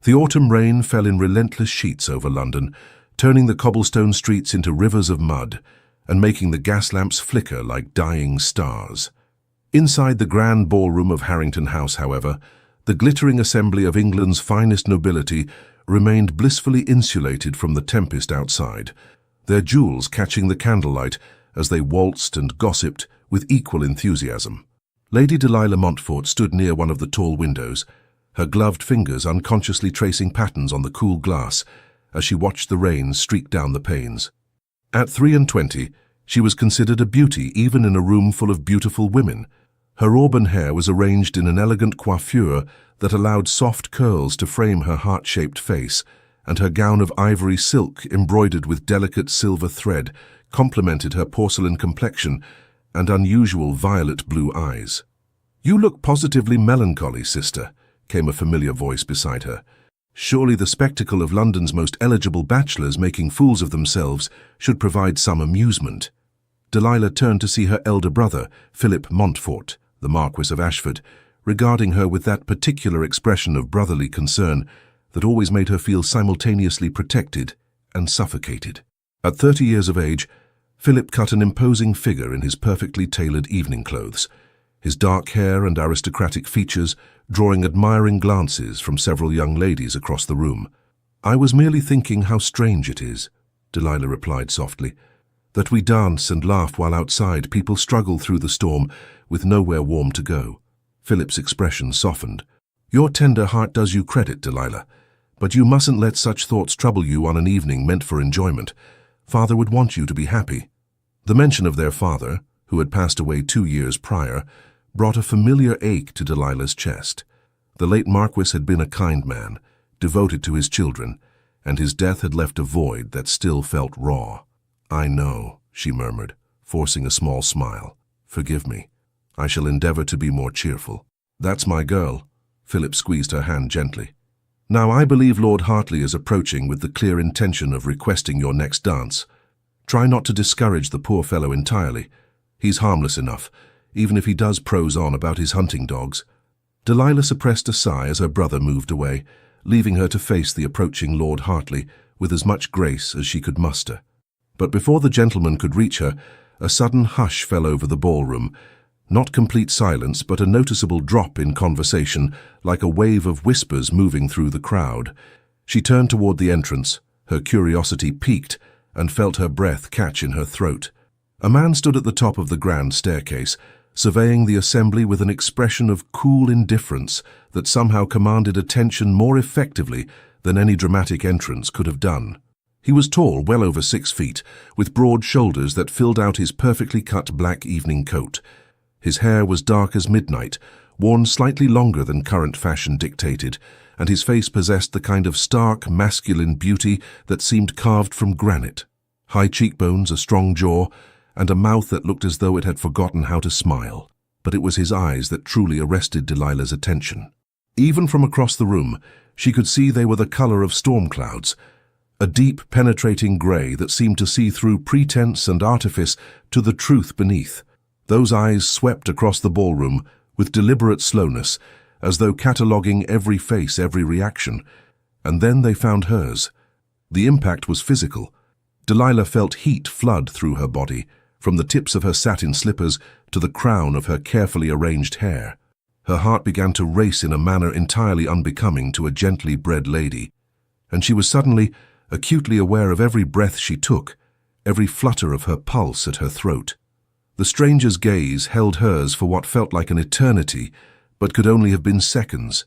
The autumn rain fell in relentless sheets over London, turning the cobblestone streets into rivers of mud and making the gas lamps flicker like dying stars. Inside the grand ballroom of Harrington House, however, the glittering assembly of England's finest nobility remained blissfully insulated from the tempest outside, their jewels catching the candlelight as they waltzed and gossiped with equal enthusiasm. Lady Delilah Montfort stood near one of the tall windows, her gloved fingers unconsciously tracing patterns on the cool glass as she watched the rain streak down the panes. At 23, she was considered a beauty even in a room full of beautiful women. Her auburn hair was arranged in an elegant coiffure that allowed soft curls to frame her heart-shaped face, and her gown of ivory silk embroidered with delicate silver thread complemented her porcelain complexion and unusual violet-blue eyes. "You look positively melancholy, sister," came a familiar voice beside her. "Surely the spectacle of London's most eligible bachelors making fools of themselves should provide some amusement." Delilah turned to see her elder brother, Philip Montfort, the Marquis of Ashford, regarding her with that particular expression of brotherly concern that always made her feel simultaneously protected and suffocated. At 30 years of age, Philip cut an imposing figure in his perfectly tailored evening clothes, his dark hair and aristocratic features drawing admiring glances from several young ladies across the room. "I was merely thinking how strange it is," Delilah replied softly, "that we dance and laugh while outside people struggle through the storm with nowhere warm to go." Philip's expression softened. "Your tender heart does you credit, Delilah, but you mustn't let such thoughts trouble you on an evening meant for enjoyment. Father would want you to be happy." The mention of their father, who had passed away 2 years prior, brought a familiar ache to Delilah's chest. The late Marquis had been a kind man, devoted to his children, and his death had left a void that still felt raw. "I know," she murmured, forcing a small smile. "Forgive me. I shall endeavor to be more cheerful." "That's my girl." Philip squeezed her hand gently. "Now I believe Lord Hartley is approaching with the clear intention of requesting your next dance. Try not to discourage the poor fellow entirely. He's harmless enough, even if he does prose on about his hunting dogs." Delilah suppressed a sigh as her brother moved away, leaving her to face the approaching Lord Hartley with as much grace as she could muster. But before the gentleman could reach her, a sudden hush fell over the ballroom, not complete silence, but a noticeable drop in conversation, like a wave of whispers moving through the crowd. She turned toward the entrance, her curiosity piqued, and felt her breath catch in her throat. A man stood at the top of the grand staircase, surveying the assembly with an expression of cool indifference that somehow commanded attention more effectively than any dramatic entrance could have done. He was tall, well over 6 feet, with broad shoulders that filled out his perfectly cut black evening coat. His hair was dark as midnight, worn slightly longer than current fashion dictated, and his face possessed the kind of stark, masculine beauty that seemed carved from granite. High cheekbones, a strong jaw, and a mouth that looked as though it had forgotten how to smile. But it was his eyes that truly arrested Delilah's attention. Even from across the room, she could see they were the color of storm clouds, a deep, penetrating gray that seemed to see through pretense and artifice to the truth beneath. Those eyes swept across the ballroom with deliberate slowness, as though cataloguing every face, every reaction, and then they found hers. The impact was physical. Delilah felt heat flood through her body, from the tips of her satin slippers to the crown of her carefully arranged hair. Her heart began to race in a manner entirely unbecoming to a gently bred lady, and she was suddenly acutely aware of every breath she took, every flutter of her pulse at her throat. The stranger's gaze held hers for what felt like an eternity, but could only have been seconds.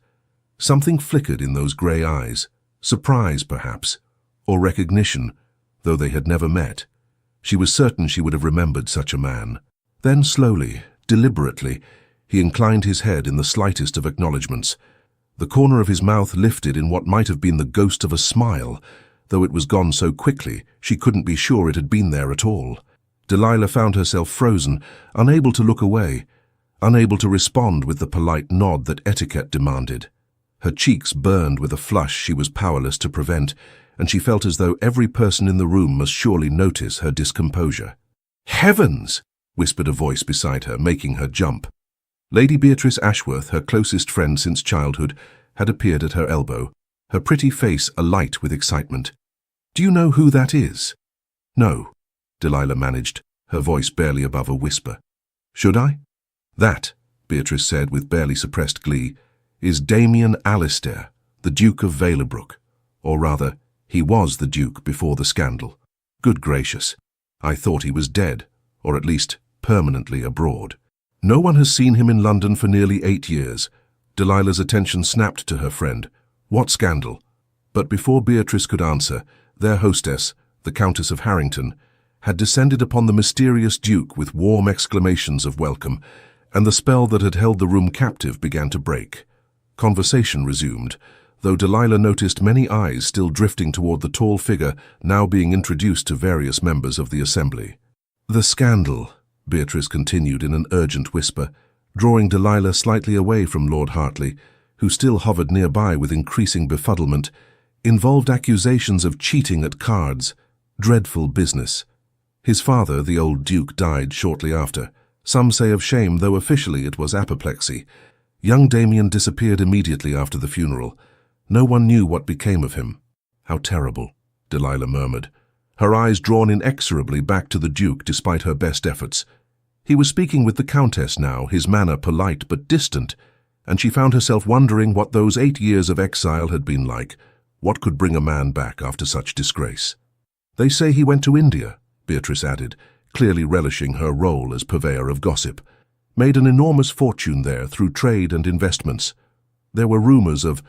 Something flickered in those grey eyes, surprise perhaps, or recognition, though they had never met. She was certain she would have remembered such a man. Then slowly, deliberately, he inclined his head in the slightest of acknowledgments. The corner of his mouth lifted in what might have been the ghost of a smile, though it was gone so quickly she couldn't be sure it had been there at all. Delilah found herself frozen, unable to look away, unable to respond with the polite nod that etiquette demanded. Her cheeks burned with a flush she was powerless to prevent, and she felt as though every person in the room must surely notice her discomposure. "Heavens!" whispered a voice beside her, making her jump. Lady Beatrice Ashworth, her closest friend since childhood, had appeared at her elbow, her pretty face alight with excitement. "Do you know who that is?" "No," Delilah managed, her voice barely above a whisper. "Should I?" "That," Beatrice said with barely suppressed glee, "is Damien Alistair, the Duke of Valebrook. Or rather, he was the Duke before the scandal. Good gracious, I thought he was dead, or at least permanently abroad." "No one has seen him in London for nearly 8 years. Delilah's attention snapped to her friend. "What scandal?" But before Beatrice could answer, their hostess, the Countess of Harrington, had descended upon the mysterious Duke with warm exclamations of welcome, and the spell that had held the room captive began to break. Conversation resumed, though Delilah noticed many eyes still drifting toward the tall figure now being introduced to various members of the assembly. "The scandal," Beatrice continued in an urgent whisper, drawing Delilah slightly away from Lord Hartley, who still hovered nearby with increasing befuddlement, involved accusations of cheating at cards. Dreadful business. His father, the old Duke, died shortly after. Some say of shame, though officially it was apoplexy. Young Damien disappeared immediately after the funeral. No one knew what became of him. "How terrible," Delilah murmured, her eyes drawn inexorably back to the Duke despite her best efforts. He was speaking with the Countess now, his manner polite but distant, and she found herself wondering what those 8 years of exile had been like. What could bring a man back after such disgrace? "They say he went to India," Beatrice added, clearly relishing her role as purveyor of gossip. "Made an enormous fortune there through trade and investments. There were rumors of,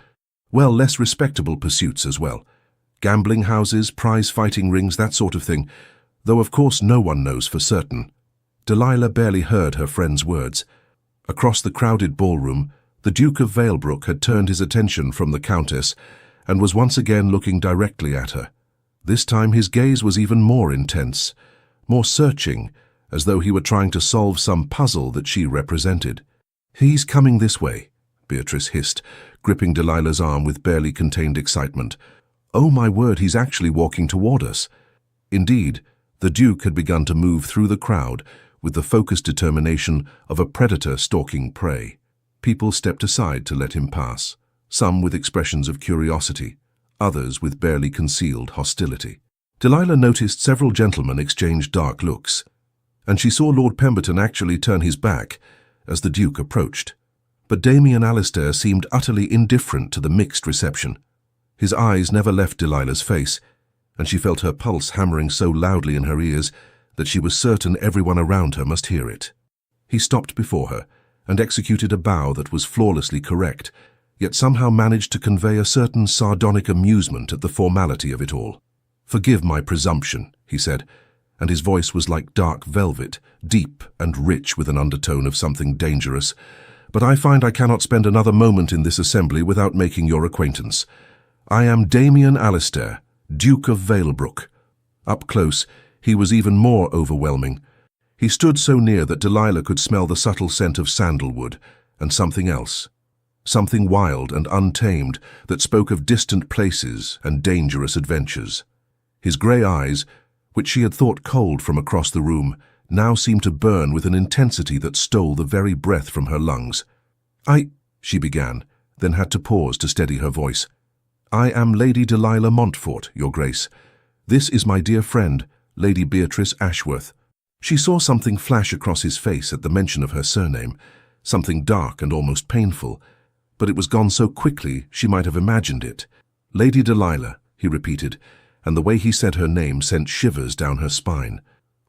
well, less respectable pursuits as well. Gambling houses, prize-fighting rings, that sort of thing, though of course no one knows for certain." Delilah barely heard her friend's words. Across the crowded ballroom, the Duke of Valebrook had turned his attention from the Countess and was once again looking directly at her. This time his gaze was even more intense, more searching, as though he were trying to solve some puzzle that she represented. "He's coming this way," Beatrice hissed, gripping Delilah's arm with barely contained excitement. "Oh my word, he's actually walking toward us." Indeed, the Duke had begun to move through the crowd with the focused determination of a predator stalking prey. People stepped aside to let him pass, some with expressions of curiosity, others with barely concealed hostility. Delilah noticed several gentlemen exchange dark looks, and she saw Lord Pemberton actually turn his back as the Duke approached. But Damien Alistair seemed utterly indifferent to the mixed reception. His eyes never left Delilah's face, and she felt her pulse hammering so loudly in her ears that she was certain everyone around her must hear it. He stopped before her and executed a bow that was flawlessly correct, yet somehow managed to convey a certain sardonic amusement at the formality of it all. "Forgive my presumption," he said, and his voice was like dark velvet, deep and rich with an undertone of something dangerous. "But I find I cannot spend another moment in this assembly without making your acquaintance. I am Damien Alistair, Duke of Valebrook." Up close, he was even more overwhelming. He stood so near that Delilah could smell the subtle scent of sandalwood and something else. Something wild and untamed that spoke of distant places and dangerous adventures. His grey eyes, which she had thought cold from across the room, now seemed to burn with an intensity that stole the very breath from her lungs. She began, then had to pause to steady her voice. "I am Lady Delilah Montfort, Your Grace. This is my dear friend, Lady Beatrice Ashworth." She saw something flash across his face at the mention of her surname, something dark and almost painful, but it was gone so quickly she might have imagined it. "Lady Delilah," he repeated, and the way he said her name sent shivers down her spine.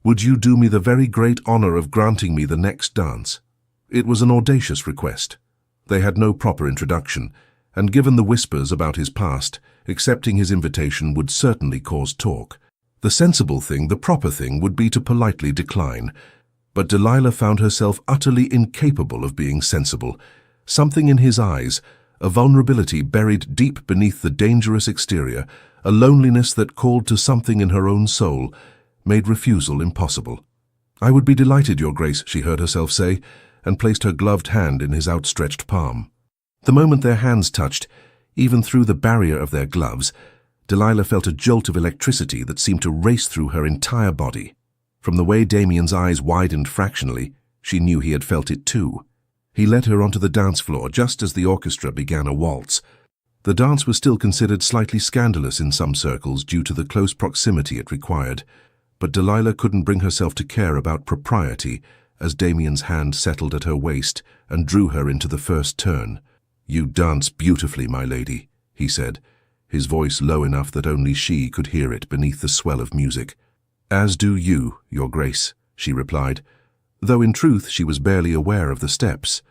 "Would you do me the very great honor of granting me the next dance?" It was an audacious request. They had no proper introduction, and given the whispers about his past, accepting his invitation would certainly cause talk. The sensible thing, the proper thing, would be to politely decline. But Delilah found herself utterly incapable of being sensible. Something in his eyes, a vulnerability buried deep beneath the dangerous exterior, a loneliness that called to something in her own soul, made refusal impossible. "I would be delighted, Your Grace," she heard herself say, and placed her gloved hand in his outstretched palm. The moment their hands touched, even through the barrier of their gloves, Delilah felt a jolt of electricity that seemed to race through her entire body. From the way Damien's eyes widened fractionally, she knew he had felt it too. He led her onto the dance floor just as the orchestra began a waltz. The dance was still considered slightly scandalous in some circles due to the close proximity it required, but Delilah couldn't bring herself to care about propriety as Damien's hand settled at her waist and drew her into the first turn. "You dance beautifully, my lady," he said, his voice low enough that only she could hear it beneath the swell of music. "As do you, Your Grace," she replied, though in truth she was barely aware of the steps.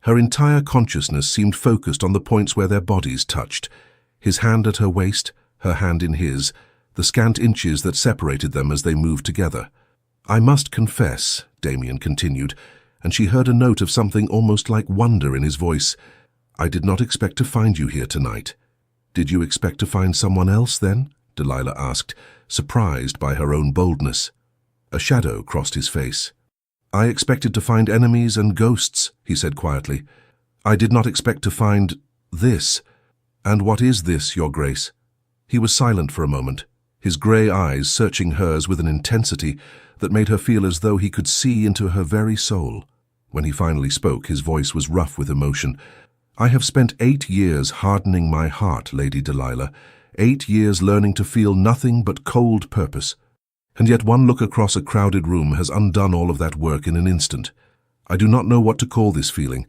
Her entire consciousness seemed focused on the points where their bodies touched, his hand at her waist, her hand in his, the scant inches that separated them as they moved together. "I must confess," Damien continued, and she heard a note of something almost like wonder in his voice, "I did not expect to find you here tonight." "Did you expect to find someone else, then?" Delilah asked, surprised by her own boldness. A shadow crossed his face. "I expected to find enemies and ghosts," he said quietly. "I did not expect to find this." "And what is this, Your Grace?" He was silent for a moment, his grey eyes searching hers with an intensity that made her feel as though he could see into her very soul. When he finally spoke, his voice was rough with emotion. "I have spent 8 years hardening my heart, Lady Delilah, 8 years learning to feel nothing but cold purpose. And yet one look across a crowded room has undone all of that work in an instant. I do not know what to call this feeling,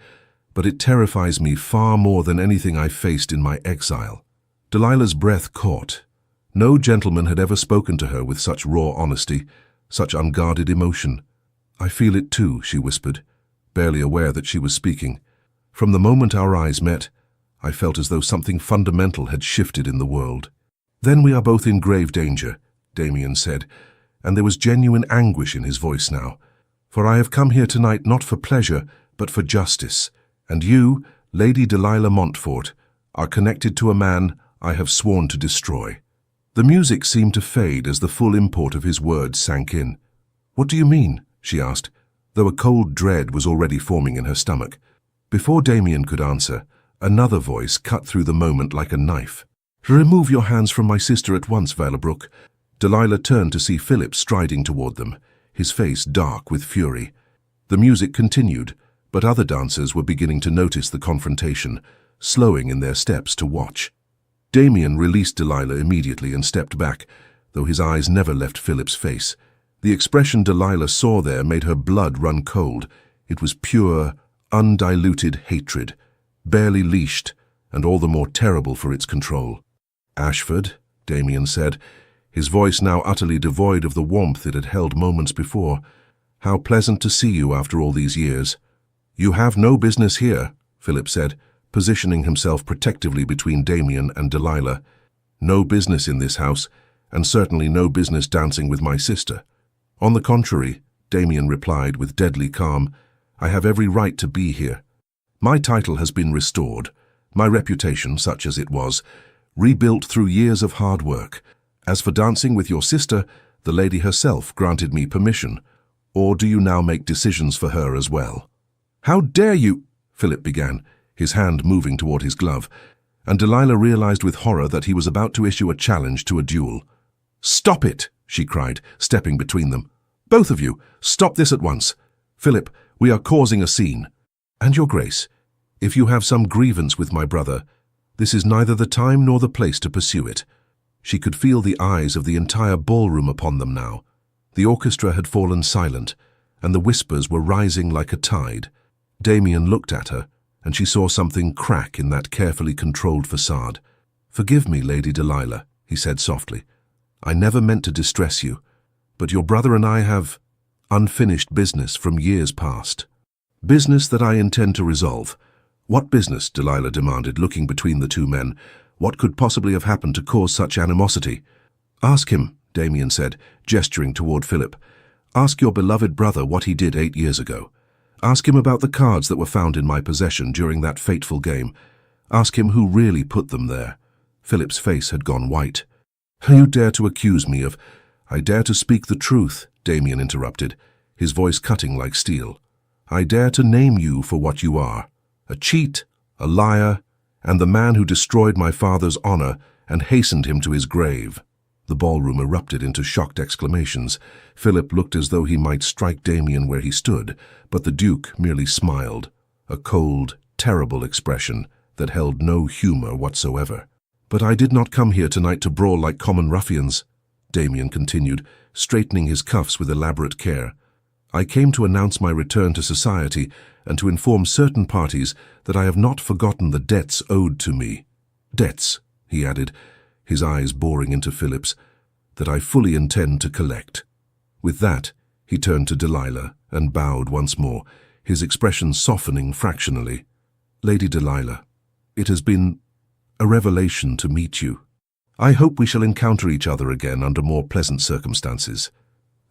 but it terrifies me far more than anything I faced in my exile." Delilah's breath caught. No gentleman had ever spoken to her with such raw honesty, such unguarded emotion. "I feel it too," she whispered, barely aware that she was speaking. "From the moment our eyes met, I felt as though something fundamental had shifted in the world." "Then we are both in grave danger," Damien said, and there was genuine anguish in his voice now. "For I have come here tonight not for pleasure, but for justice, and you, Lady Delilah Montfort, are connected to a man I have sworn to destroy." The music seemed to fade as the full import of his words sank in. "What do you mean?" she asked, though a cold dread was already forming in her stomach. Before Damien could answer, another voice cut through the moment like a knife. "Remove your hands from my sister at once, Valebrook." Delilah turned to see Philip striding toward them, his face dark with fury. The music continued, but other dancers were beginning to notice the confrontation, slowing in their steps to watch. Damien released Delilah immediately and stepped back, though his eyes never left Philip's face. The expression Delilah saw there made her blood run cold. It was pure, undiluted hatred, barely leashed, and all the more terrible for its control. "Ashford," Damien said, his voice now utterly devoid of the warmth it had held moments before. "How pleasant to see you after all these years." "You have no business here," Philip said, positioning himself protectively between Damien and Delilah. "No business in this house, and certainly no business dancing with my sister." "On the contrary," Damien replied with deadly calm, "I have every right to be here. My title has been restored, my reputation, such as it was, rebuilt through years of hard work. As for dancing with your sister, the lady herself granted me permission. Or do you now make decisions for her as well?" "How dare you?" Philip began, his hand moving toward his glove, and Delilah realized with horror that he was about to issue a challenge to a duel. "Stop it!" she cried, stepping between them. "Both of you, stop this at once. Philip, we are causing a scene. And Your Grace, if you have some grievance with my brother, this is neither the time nor the place to pursue it." She could feel the eyes of the entire ballroom upon them now. The orchestra had fallen silent, and the whispers were rising like a tide. Damien looked at her, and she saw something crack in that carefully controlled facade. "Forgive me, Lady Delilah," he said softly. "I never meant to distress you, but your brother and I have unfinished business from years past. Business that I intend to resolve." "What business?" Delilah demanded, looking between the two men. "What could possibly have happened to cause such animosity?" "Ask him," Damien said, gesturing toward Philip. "Ask your beloved brother what he did 8 years ago. Ask him about the cards that were found in my possession during that fateful game. Ask him who really put them there." Philip's face had gone white. "You dare to accuse me of—" "I dare to speak the truth," Damien interrupted, his voice cutting like steel. "I dare to name you for what you are. A cheat, a liar, and the man who destroyed my father's honor and hastened him to his grave." The ballroom erupted into shocked exclamations. Philip looked as though he might strike Damien where he stood, but the Duke merely smiled, a cold, terrible expression that held no humor whatsoever. "But I did not come here tonight to brawl like common ruffians," Damien continued, straightening his cuffs with elaborate care. "I came to announce my return to society and to inform certain parties that I have not forgotten the debts owed to me. Debts," he added, his eyes boring into Philip's, "that I fully intend to collect." With that, he turned to Delilah and bowed once more, his expression softening fractionally. "Lady Delilah, it has been a revelation to meet you. I hope we shall encounter each other again under more pleasant circumstances."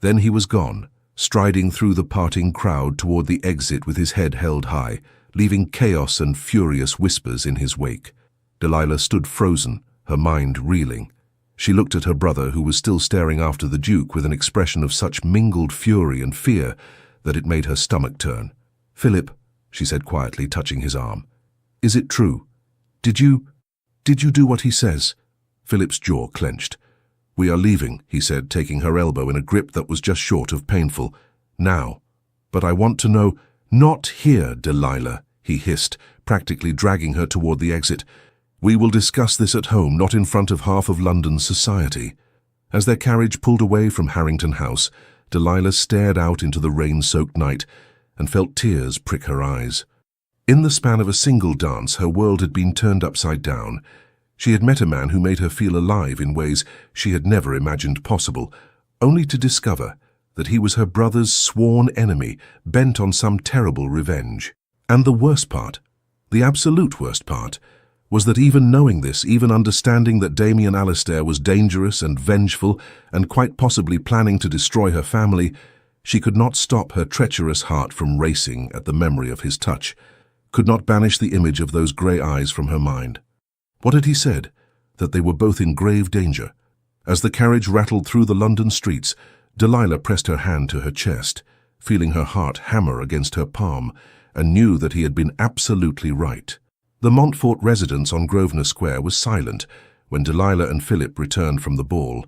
Then he was gone, striding through the parting crowd toward the exit with his head held high, leaving chaos and furious whispers in his wake. Delilah stood frozen, her mind reeling. She looked at her brother, who was still staring after the Duke with an expression of such mingled fury and fear that it made her stomach turn. "Philip," she said quietly, touching his arm, "is it true? Did you do what he says?" Philip's jaw clenched. "We are leaving," he said, taking her elbow in a grip that was just short of painful. "Now. But I want to know—" "Not here, Delilah," he hissed, practically dragging her toward the exit. "We will discuss this at home, not in front of half of London's society." As their carriage pulled away from Harrington House, Delilah stared out into the rain-soaked night and felt tears prick her eyes. In the span of a single dance, her world had been turned upside down. She had met a man who made her feel alive in ways she had never imagined possible, only to discover that he was her brother's sworn enemy, bent on some terrible revenge. And the worst part, the absolute worst part, was that even knowing this, even understanding that Damien Alistair was dangerous and vengeful and quite possibly planning to destroy her family, she could not stop her treacherous heart from racing at the memory of his touch, could not banish the image of those grey eyes from her mind. What had he said? That they were both in grave danger. As the carriage rattled through the London streets, Delilah pressed her hand to her chest, feeling her heart hammer against her palm, and knew that he had been absolutely right. The Montfort residence on Grosvenor Square was silent when Delilah and Philip returned from the ball,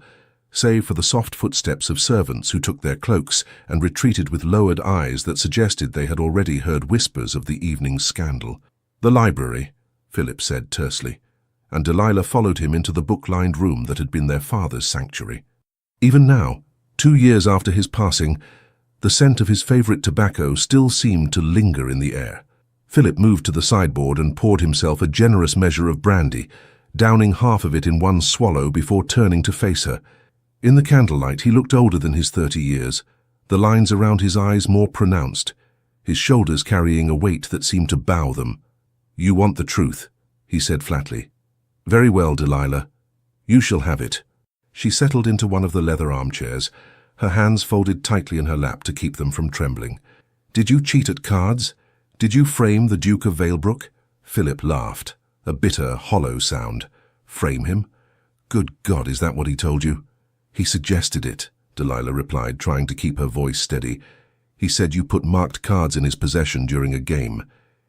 save for the soft footsteps of servants who took their cloaks and retreated with lowered eyes that suggested they had already heard whispers of the evening's scandal. "The library," Philip said tersely, and Delilah followed him into the book-lined room that had been their father's sanctuary. Even now, 2 years after his passing, the scent of his favorite tobacco still seemed to linger in the air. Philip moved to the sideboard and poured himself a generous measure of brandy, downing half of it in one swallow before turning to face her. In the candlelight, he looked older than his 30 years, the lines around his eyes more pronounced, his shoulders carrying a weight that seemed to bow them. "You want the truth," he said flatly. "Very well, Delilah. You shall have it." She settled into one of the leather armchairs, her hands folded tightly in her lap to keep them from trembling. "Did you cheat at cards? Did you frame the Duke of Valebrook?" Philip laughed, a bitter, hollow sound. "Frame him? Good God, is that what he told you?" "He suggested it," Delilah replied, trying to keep her voice steady. "He said you put marked cards in his possession during a game.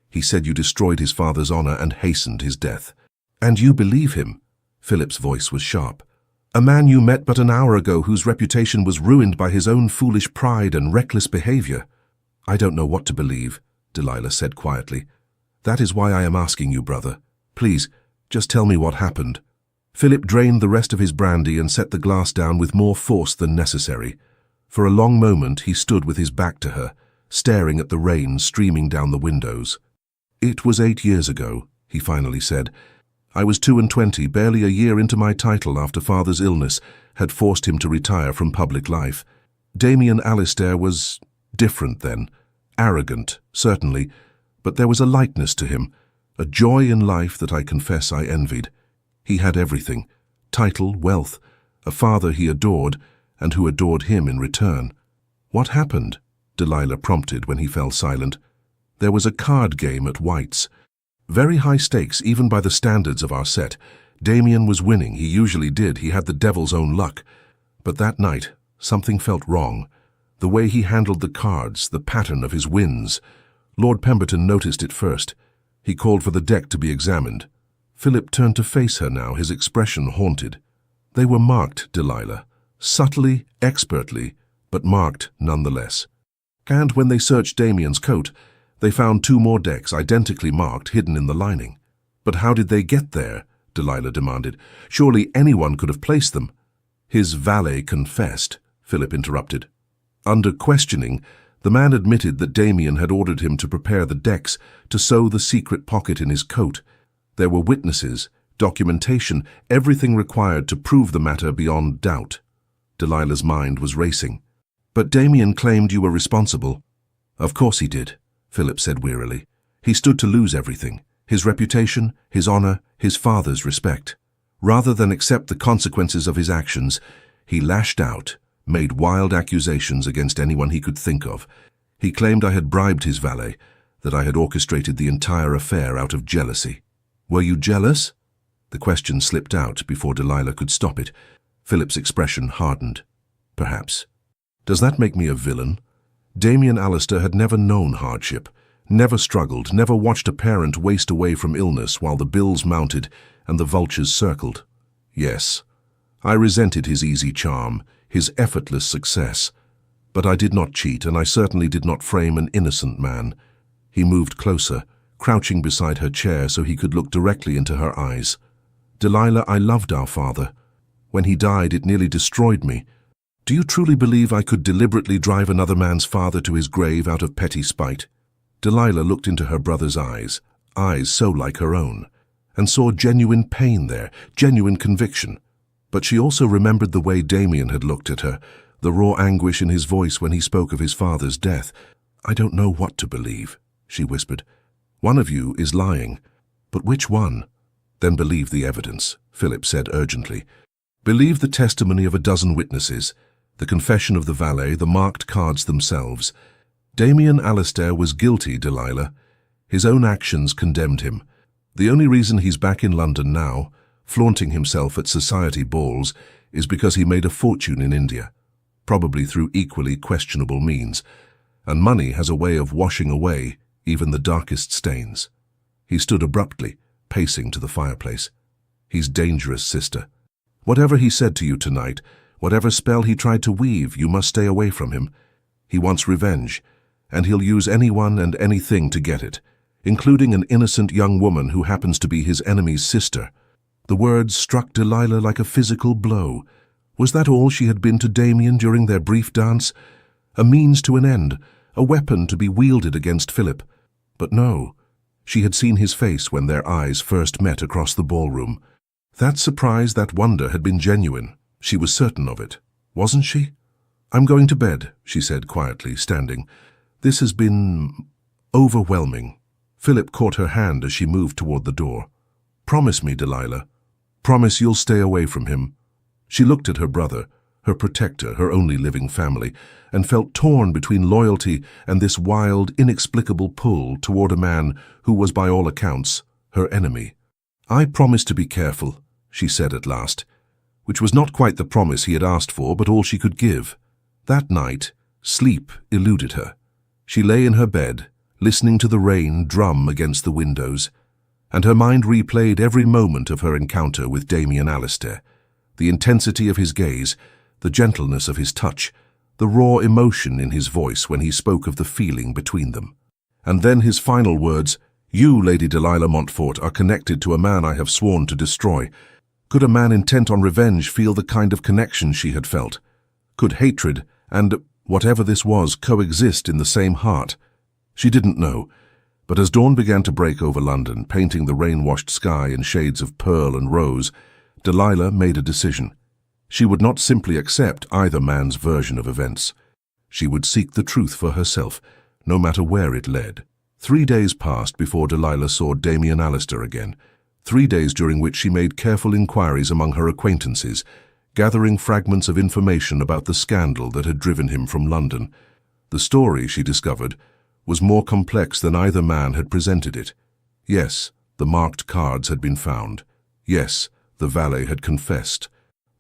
He said you destroyed his father's honor and hastened his death." "And you believe him?" Philip's voice was sharp. "A man you met but an hour ago whose reputation was ruined by his own foolish pride and reckless behavior." "I don't know what to believe," Delilah said quietly. "That is why I am asking you, brother. Please, just tell me what happened." Philip drained the rest of his brandy and set the glass down with more force than necessary. For a long moment he stood with his back to her, staring at the rain streaming down the windows. "It was 8 years ago," he finally said. "I was 22, barely a year into my title after father's illness had forced him to retire from public life. Damien Alistair was different then. Arrogant, certainly, but there was a lightness to him, a joy in life that I confess I envied. He had everything, title, wealth, a father he adored, and who adored him in return." "What happened?" Delilah prompted when he fell silent. "There was a card game at White's. Very high stakes, even by the standards of our set. Damien was winning, he usually did, he had the devil's own luck. But that night, something felt wrong. The way he handled the cards, the pattern of his wins. Lord Pemberton noticed it first. He called for the deck to be examined." Philip turned to face her now, his expression haunted. "They were marked, Delilah. Subtly, expertly, but marked nonetheless. And when they searched Damien's coat, they found 2 more decks identically marked hidden in the lining. But how did they get there? Delilah demanded. Surely anyone could have placed them. His valet confessed, Philip interrupted. Under questioning, the man admitted that Damien had ordered him to prepare the decks to sew the secret pocket in his coat. There were witnesses, documentation, everything required to prove the matter beyond doubt. Delilah's mind was racing. But Damien claimed you were responsible. Of course he did, Philip said wearily. He stood to lose everything, his reputation, his honor, his father's respect. Rather than accept the consequences of his actions, he lashed out, made wild accusations against anyone he could think of. He claimed I had bribed his valet, that I had orchestrated the entire affair out of jealousy. Were you jealous? The question slipped out before Delilah could stop it. Philip's expression hardened. Perhaps. Does that make me a villain? Damien Alistair had never known hardship, never struggled, never watched a parent waste away from illness while the bills mounted and the vultures circled. Yes, I resented his easy charm, his effortless success. But I did not cheat, and I certainly did not frame an innocent man. He moved closer, crouching beside her chair so he could look directly into her eyes. Delilah, I loved our father. When he died, it nearly destroyed me. Do you truly believe I could deliberately drive another man's father to his grave out of petty spite? Delilah looked into her brother's eyes so like her own, and saw genuine pain there, genuine conviction. But she also remembered the way Damien had looked at her, the raw anguish in his voice when he spoke of his father's death. I don't know what to believe, she whispered. One of you is lying. But which one? Then believe the evidence, Philip said urgently. Believe the testimony of a dozen witnesses, the confession of the valet, the marked cards themselves. Damien Alistair was guilty, Delilah. His own actions condemned him. The only reason he's back in London now, flaunting himself at society balls, is because he made a fortune in India, probably through equally questionable means, and money has a way of washing away even the darkest stains. He stood abruptly, pacing to the fireplace. He's dangerous, sister. Whatever he said to you tonight, whatever spell he tried to weave, you must stay away from him. He wants revenge, and he'll use anyone and anything to get it, including an innocent young woman who happens to be his enemy's sister. The words struck Delilah like a physical blow. Was that all she had been to Damien during their brief dance? A means to an end, a weapon to be wielded against Philip. But no, she had seen his face when their eyes first met across the ballroom. That surprise, that wonder had been genuine. She was certain of it, wasn't she? I'm going to bed, she said quietly, standing. This has been overwhelming. Philip caught her hand as she moved toward the door. Promise me, Delilah. Promise you'll stay away from him. She looked at her brother, her protector, her only living family, and felt torn between loyalty and this wild, inexplicable pull toward a man who was, by all accounts, her enemy. I promise to be careful, she said at last, which was not quite the promise he had asked for, but all she could give. That night, sleep eluded her. She lay in her bed, listening to the rain drum against the windows, and her mind replayed every moment of her encounter with Damien Alistair, the intensity of his gaze, the gentleness of his touch, the raw emotion in his voice when he spoke of the feeling between them. And then his final words, "You, Lady Delilah Montfort, are connected to a man I have sworn to destroy." Could a man intent on revenge feel the kind of connection she had felt? Could hatred and whatever this was coexist in the same heart? She didn't know, but as dawn began to break over London, painting the rain-washed sky in shades of pearl and rose, Delilah made a decision. She would not simply accept either man's version of events. She would seek the truth for herself, no matter where it led. 3 days passed before Delilah saw Damien Alistair again, 3 days during which she made careful inquiries among her acquaintances, gathering fragments of information about the scandal that had driven him from London. The story, she discovered, was more complex than either man had presented it. Yes, the marked cards had been found. Yes, the valet had confessed.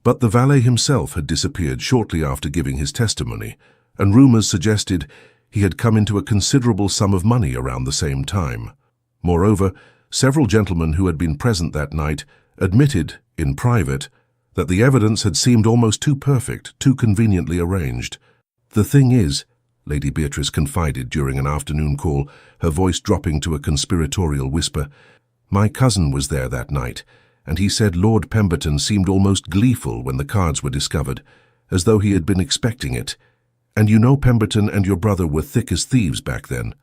But the valet himself had disappeared shortly after giving his testimony, and rumors suggested he had come into a considerable sum of money around the same time. Moreover, several gentlemen who had been present that night admitted, in private, that the evidence had seemed almost too perfect, too conveniently arranged. The thing is, Lady Beatrice confided during an afternoon call, her voice dropping to a conspiratorial whisper, My cousin was there that night, and he said Lord Pemberton seemed almost gleeful when the cards were discovered, as though he had been expecting it. And you know Pemberton and your brother were thick as thieves back then.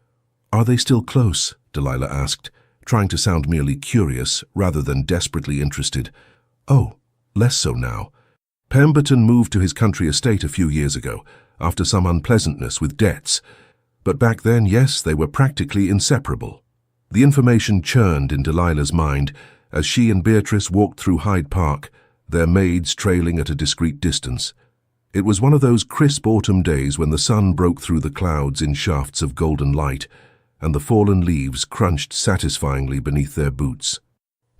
Are they still close? Delilah asked, trying to sound merely curious rather than desperately interested. Oh, less so now. Pemberton moved to his country estate a few years ago, after some unpleasantness with debts. But back then, yes, they were practically inseparable. The information churned in Delilah's mind as she and Beatrice walked through Hyde Park, their maids trailing at a discreet distance. It was one of those crisp autumn days when the sun broke through the clouds in shafts of golden light, and the fallen leaves crunched satisfyingly beneath their boots.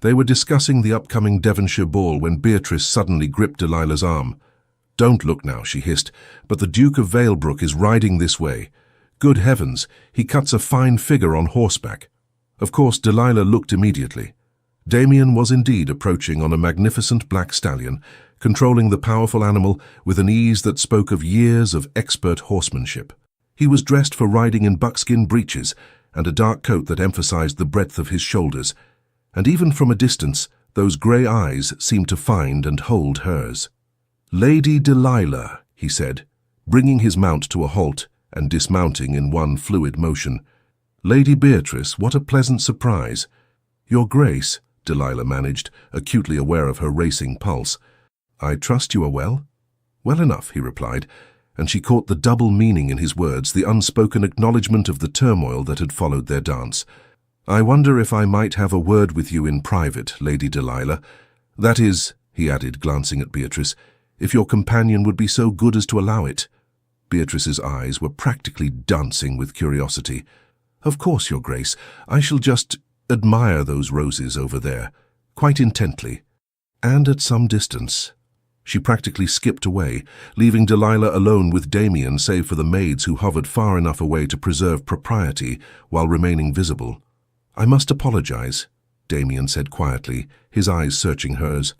They were discussing the upcoming Devonshire ball when Beatrice suddenly gripped Delilah's arm. "Don't look now," she hissed, "but the Duke of Valebrook is riding this way. Good heavens, he cuts a fine figure on horseback." Of course, Delilah looked immediately. Damien was indeed approaching on a magnificent black stallion, controlling the powerful animal with an ease that spoke of years of expert horsemanship. He was dressed for riding in buckskin breeches and a dark coat that emphasized the breadth of his shoulders, and even from a distance, those grey eyes seemed to find and hold hers. "Lady Delilah," he said, bringing his mount to a halt and dismounting in one fluid motion. "Lady Beatrice, what a pleasant surprise." "Your Grace," Delilah managed, acutely aware of her racing pulse. "I trust you are well?" "Well enough," he replied, and she caught the double meaning in his words, the unspoken acknowledgement of the turmoil that had followed their dance. "I wonder if I might have a word with you in private, Lady Delilah. That is," he added, glancing at Beatrice, "if your companion would be so good as to allow it." Beatrice's eyes were practically dancing with curiosity. "Of course, Your Grace. I shall just admire those roses over there, quite intently, and at some distance." She practically skipped away, leaving Delilah alone with Damien save for the maids who hovered far enough away to preserve propriety while remaining visible. "I must apologize," Damien said quietly, his eyes searching hers.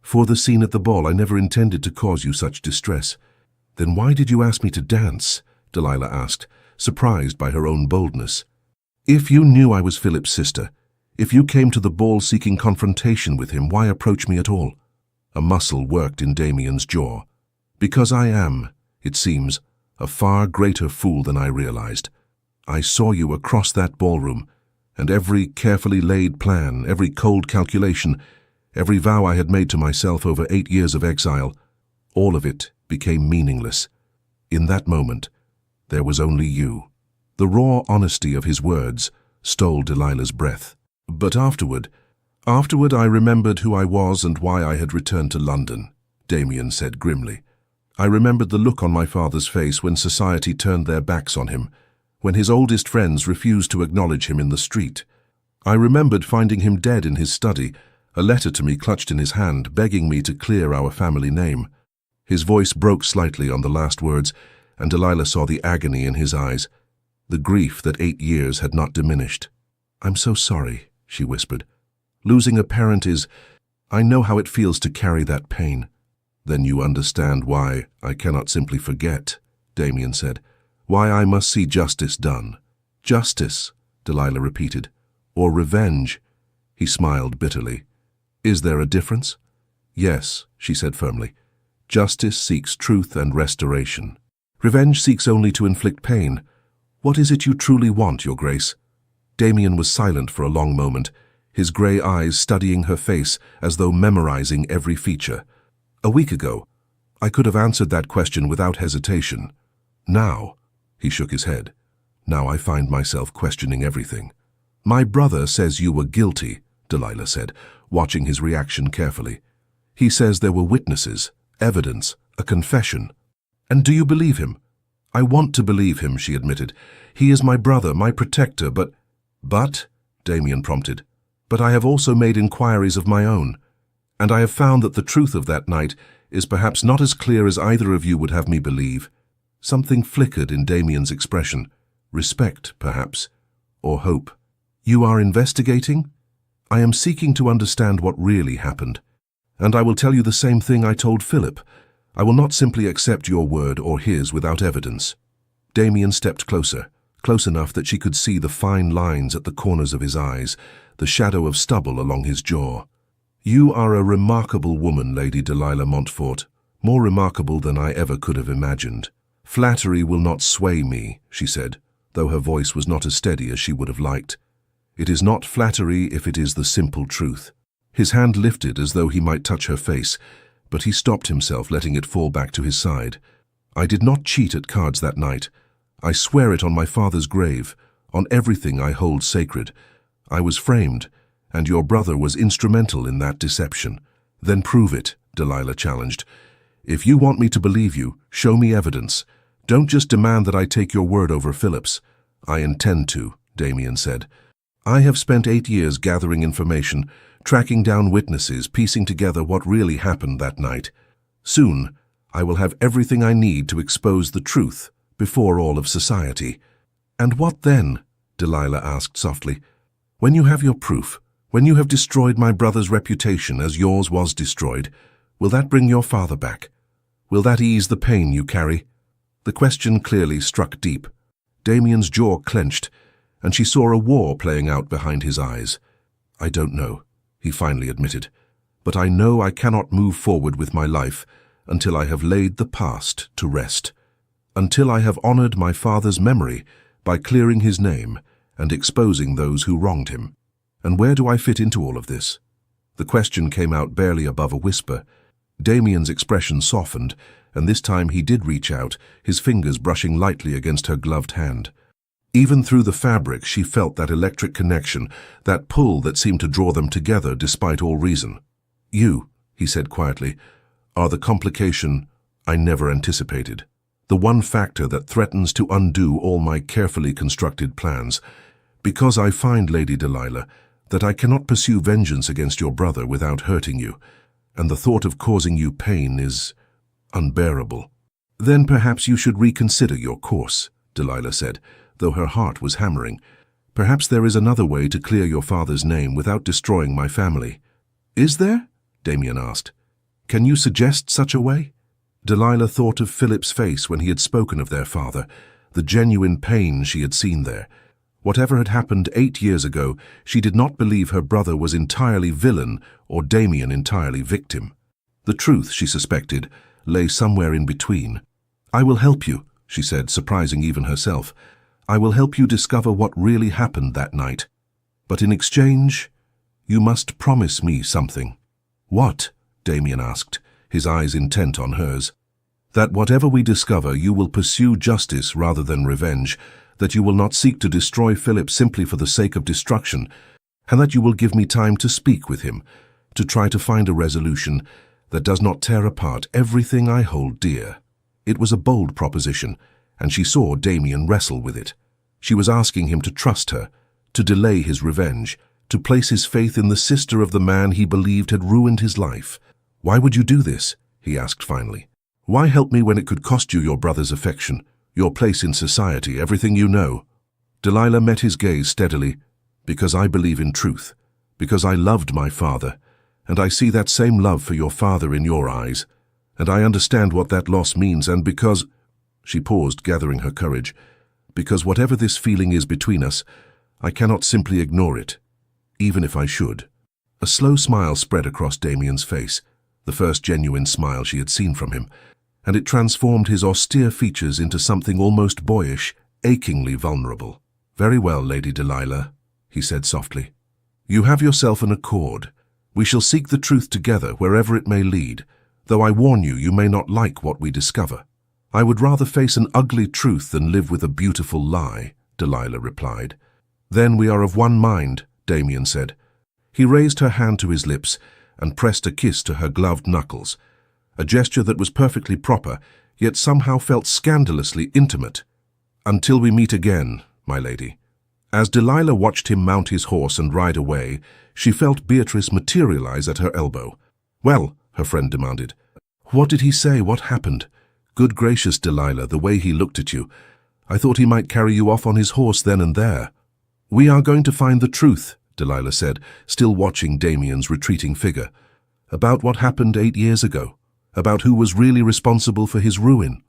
"For the scene at the ball, I never intended to cause you such distress." "Then why did you ask me to dance?" Delilah asked, surprised by her own boldness. "If you knew I was Philip's sister, if you came to the ball seeking confrontation with him, why approach me at all?" A muscle worked in Damien's jaw. "Because I am, it seems, a far greater fool than I realized. I saw you across that ballroom, and every carefully laid plan, every cold calculation, every vow I had made to myself over 8 years of exile, all of it became meaningless. In that moment, there was only you." The raw honesty of his words stole Delilah's breath. "But afterward I remembered who I was and why I had returned to London," Damien said grimly. "I remembered the look on my father's face when society turned their backs on him, when his oldest friends refused to acknowledge him in the street. I remembered finding him dead in his study, a letter to me clutched in his hand, begging me to clear our family name." His voice broke slightly on the last words, and Delilah saw the agony in his eyes, the grief that 8 years had not diminished. "I'm so sorry," she whispered. "Losing a parent is... I know how it feels to carry that pain." "Then you understand why I cannot simply forget," Damien said. "Why I must see justice done." "Justice," Delilah repeated. "Or revenge?" He smiled bitterly. "Is there a difference?" "Yes," she said firmly. "Justice seeks truth and restoration. Revenge seeks only to inflict pain. What is it you truly want, Your Grace?" Damien was silent for a long moment, his grey eyes studying her face as though memorizing every feature. "A week ago, I could have answered that question without hesitation. Now," he shook his head, "now I find myself questioning everything." "My brother says you were guilty," Delilah said, watching his reaction carefully. "He says there were witnesses, evidence, a confession. And do you believe him?" "I want to believe him," she admitted. "He is my brother, my protector, but—" "But," Damien prompted, "but I have also made inquiries of my own, and I have found that the truth of that night is perhaps not as clear as either of you would have me believe." Something flickered in Damien's expression. Respect, perhaps, or hope. "You are investigating?" "I am seeking to understand what really happened. And I will tell you the same thing I told Philip. I will not simply accept your word or his without evidence." Damien stepped closer, close enough that she could see the fine lines at the corners of his eyes, the shadow of stubble along his jaw. "You are a remarkable woman, Lady Delilah Montfort, more remarkable than I ever could have imagined. Flattery will not sway me," she said, though her voice was not as steady as she would have liked. "It is not flattery if it is the simple truth." His hand lifted as though he might touch her face, but he stopped himself, letting it fall back to his side. "I did not cheat at cards that night. I swear it on my father's grave, on everything I hold sacred. I was framed, and your brother was instrumental in that deception." "Then prove it," Delilah challenged. "If you want me to believe you, show me evidence. Don't just demand that I take your word over Philip's." "I intend to," Damien said. "I have spent 8 years gathering information, tracking down witnesses, piecing together what really happened that night. Soon, I will have everything I need to expose the truth before all of society." "And what then?" Delilah asked softly. "When you have your proof, when you have destroyed my brother's reputation as yours was destroyed, will that bring your father back? Will that ease the pain you carry?" The question clearly struck deep. Damien's jaw clenched, and she saw a war playing out behind his eyes. "I don't know," he finally admitted, "but I know I cannot move forward with my life until I have laid the past to rest, until I have honored my father's memory by clearing his name and exposing those who wronged him. And where do I fit into all of this?" The question came out barely above a whisper. Damien's expression softened, and this time he did reach out, his fingers brushing lightly against her gloved hand. Even through the fabric, she felt that electric connection, that pull that seemed to draw them together despite all reason. "You," he said quietly, "are the complication I never anticipated. The one factor that threatens to undo all my carefully constructed plans. Because I find, Lady Delilah, that I cannot pursue vengeance against your brother without hurting you, and the thought of causing you pain is unbearable." "Then perhaps you should reconsider your course," Delilah said, though her heart was hammering. "Perhaps there is another way to clear your father's name without destroying my family." "Is there?" Damien asked. "Can you suggest such a way?" Delilah thought of Philip's face when he had spoken of their father, the genuine pain she had seen there. Whatever had happened 8 years ago, she did not believe her brother was entirely villain or Damien entirely victim. The truth, she suspected, lay somewhere in between. "I will help you," she said, surprising even herself. "I will help you discover what really happened that night. But in exchange, you must promise me something." "What?" Damien asked, his eyes intent on hers. "That whatever we discover, you will pursue justice rather than revenge, that you will not seek to destroy Philip simply for the sake of destruction, and that you will give me time to speak with him, to try to find a resolution that does not tear apart everything I hold dear." It was a bold proposition, and she saw Damien wrestle with it. She was asking him to trust her, to delay his revenge, to place his faith in the sister of the man he believed had ruined his life. "Why would you do this?" he asked finally. "Why help me when it could cost you your brother's affection, your place in society, everything you know?" Delilah met his gaze steadily. "Because I believe in truth, because I loved my father, and I see that same love for your father in your eyes, and I understand what that loss means, and because—" She paused, gathering her courage. "Because whatever this feeling is between us, I cannot simply ignore it, even if I should." A slow smile spread across Damien's face, the first genuine smile she had seen from him, and it transformed his austere features into something almost boyish, achingly vulnerable. "Very well, Lady Delilah," he said softly. "You have yourself an accord. We shall seek the truth together wherever it may lead, though I warn you, you may not like what we discover." "I would rather face an ugly truth than live with a beautiful lie," Delilah replied. "Then we are of one mind," Damien said. He raised her hand to his lips and pressed a kiss to her gloved knuckles, a gesture that was perfectly proper, yet somehow felt scandalously intimate. "Until we meet again, my lady." As Delilah watched him mount his horse and ride away, she felt Beatrice materialize at her elbow. "Well," her friend demanded, "what did he say? What happened? Good gracious, Delilah, the way he looked at you. I thought he might carry you off on his horse then and there." "We are going to find the truth," Delilah said, still watching Damien's retreating figure. "About what happened 8 years ago. About who was really responsible for his ruin."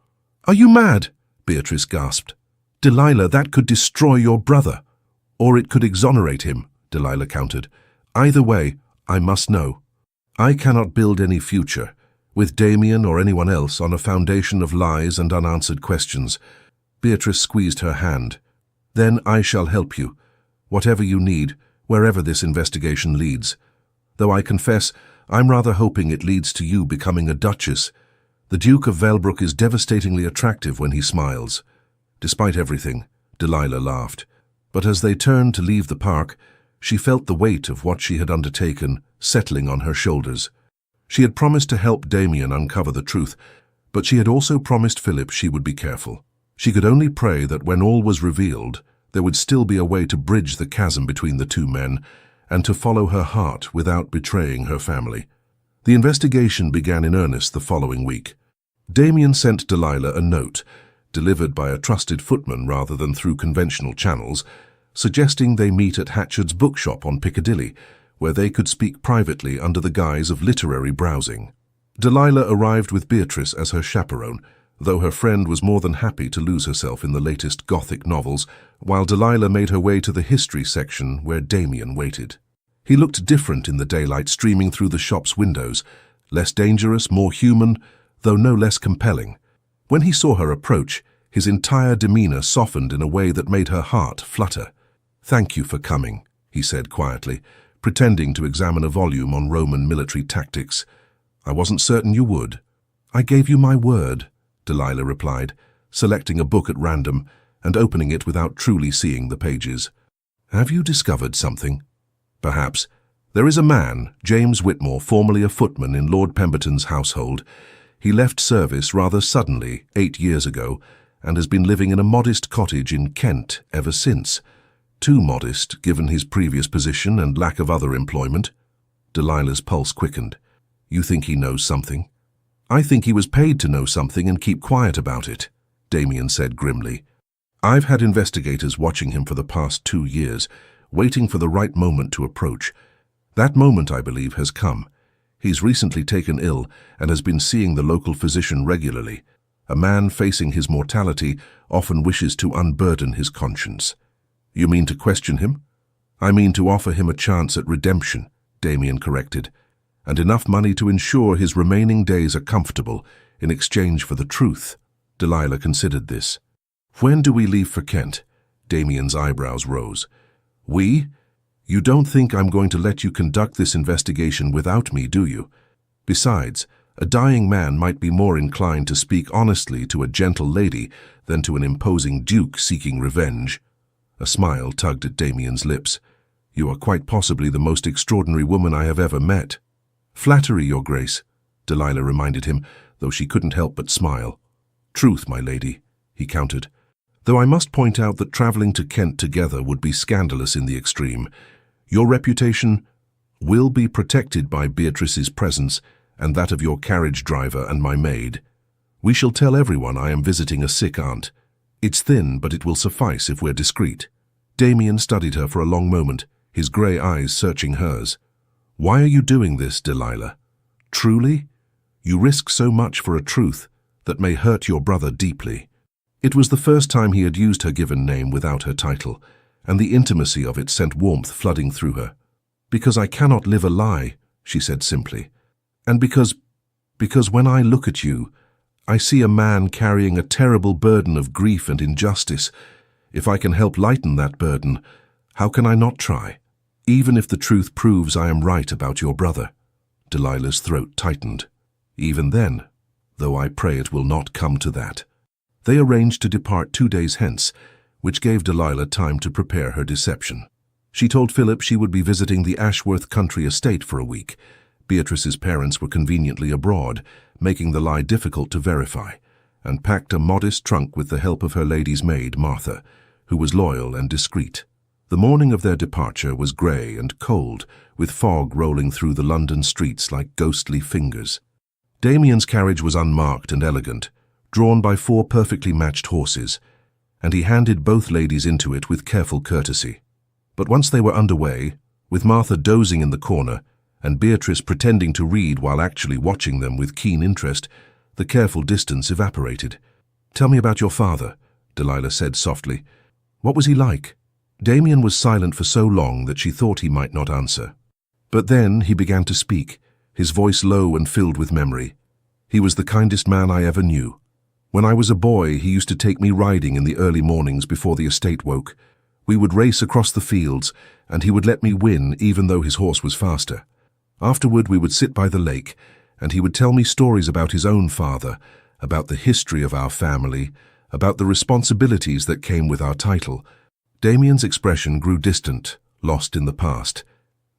"Are you mad?" Beatrice gasped. Delilah, that could destroy your brother. Or it could exonerate him, Delilah countered. Either way, I must know. I cannot build any future, with Damien or anyone else, on a foundation of lies and unanswered questions. Beatrice squeezed her hand. Then I shall help you, whatever you need, wherever this investigation leads. Though I confess, I'm rather hoping it leads to you becoming a duchess. The Duke of Velbrook is devastatingly attractive when he smiles. Despite everything, Delilah laughed. But as they turned to leave the park, she felt the weight of what she had undertaken settling on her shoulders. She had promised to help Damien uncover the truth, but she had also promised Philip she would be careful. She could only pray that when all was revealed, there would still be a way to bridge the chasm between the two men and to follow her heart without betraying her family. The investigation began in earnest the following week. Damien sent Delilah a note, delivered by a trusted footman rather than through conventional channels, suggesting they meet at Hatchard's bookshop on Piccadilly, where they could speak privately under the guise of literary browsing. Delilah arrived with Beatrice as her chaperone, though her friend was more than happy to lose herself in the latest Gothic novels, while Delilah made her way to the history section where Damien waited. He looked different in the daylight streaming through the shop's windows, less dangerous, more human, though no less compelling. When he saw her approach, his entire demeanor softened in a way that made her heart flutter. "Thank you for coming," he said quietly, pretending to examine a volume on Roman military tactics. "I wasn't certain you would." "I gave you my word," Delilah replied, selecting a book at random and opening it without truly seeing the pages. "Have you discovered something?" "Perhaps. There is a man, James Whitmore, formerly a footman in Lord Pemberton's household. He left service rather suddenly 8 years ago and has been living in a modest cottage in Kent ever since. Too modest, given his previous position and lack of other employment." Delilah's pulse quickened. "You think he knows something?" "I think he was paid to know something and keep quiet about it," Damien said grimly. "I've had investigators watching him for the past 2 years, waiting for the right moment to approach. That moment, I believe, has come. He's recently taken ill and has been seeing the local physician regularly. A man facing his mortality often wishes to unburden his conscience." "You mean to question him?" "I mean to offer him a chance at redemption," Damien corrected, "and enough money to ensure his remaining days are comfortable in exchange for the truth." Delilah considered this. "When do we leave for Kent?" Damien's eyebrows rose. "We? You don't think I'm going to let you conduct this investigation without me, do you? Besides, a dying man might be more inclined to speak honestly to a gentle lady than to an imposing duke seeking revenge." A smile tugged at Damien's lips. "You are quite possibly the most extraordinary woman I have ever met." "Flattery, Your Grace," Delilah reminded him, though she couldn't help but smile. "Truth, my lady," he countered. "Though I must point out that travelling to Kent together would be scandalous in the extreme. Your reputation will be protected by Beatrice's presence and that of your carriage driver and my maid. We shall tell everyone I am visiting a sick aunt. It's thin, but it will suffice if we're discreet." Damien studied her for a long moment, his grey eyes searching hers. "Why are you doing this, Delilah? Truly? You risk so much for a truth that may hurt your brother deeply." It was the first time he had used her given name without her title, and the intimacy of it sent warmth flooding through her. "Because I cannot live a lie," she said simply. "And because when I look at you, I see a man carrying a terrible burden of grief and injustice. If I can help lighten that burden, how can I not try? Even if the truth proves I am right about your brother." Delilah's throat tightened. "Even then, though I pray it will not come to that." They arranged to depart 2 days hence, which gave Delilah time to prepare her deception. She told Philip she would be visiting the Ashworth country estate for a week. Beatrice's parents were conveniently abroad, making the lie difficult to verify, and packed a modest trunk with the help of her lady's maid, Martha, who was loyal and discreet. The morning of their departure was grey and cold, with fog rolling through the London streets like ghostly fingers. Damien's carriage was unmarked and elegant, drawn by 4 perfectly matched horses, and he handed both ladies into it with careful courtesy. But once they were underway, with Martha dozing in the corner and Beatrice pretending to read while actually watching them with keen interest, the careful distance evaporated. "Tell me about your father," Delilah said softly. What was he like? Damien was silent for so long that she thought he might not answer. But then he began to speak, his voice low and filled with memory. He was the kindest man I ever knew. When I was a boy, he used to take me riding in the early mornings before the estate woke. We would race across the fields, and he would let me win even though his horse was faster. Afterward, we would sit by the lake, and he would tell me stories about his own father, about the history of our family, about the responsibilities that came with our title. Damien's expression grew distant, lost in the past.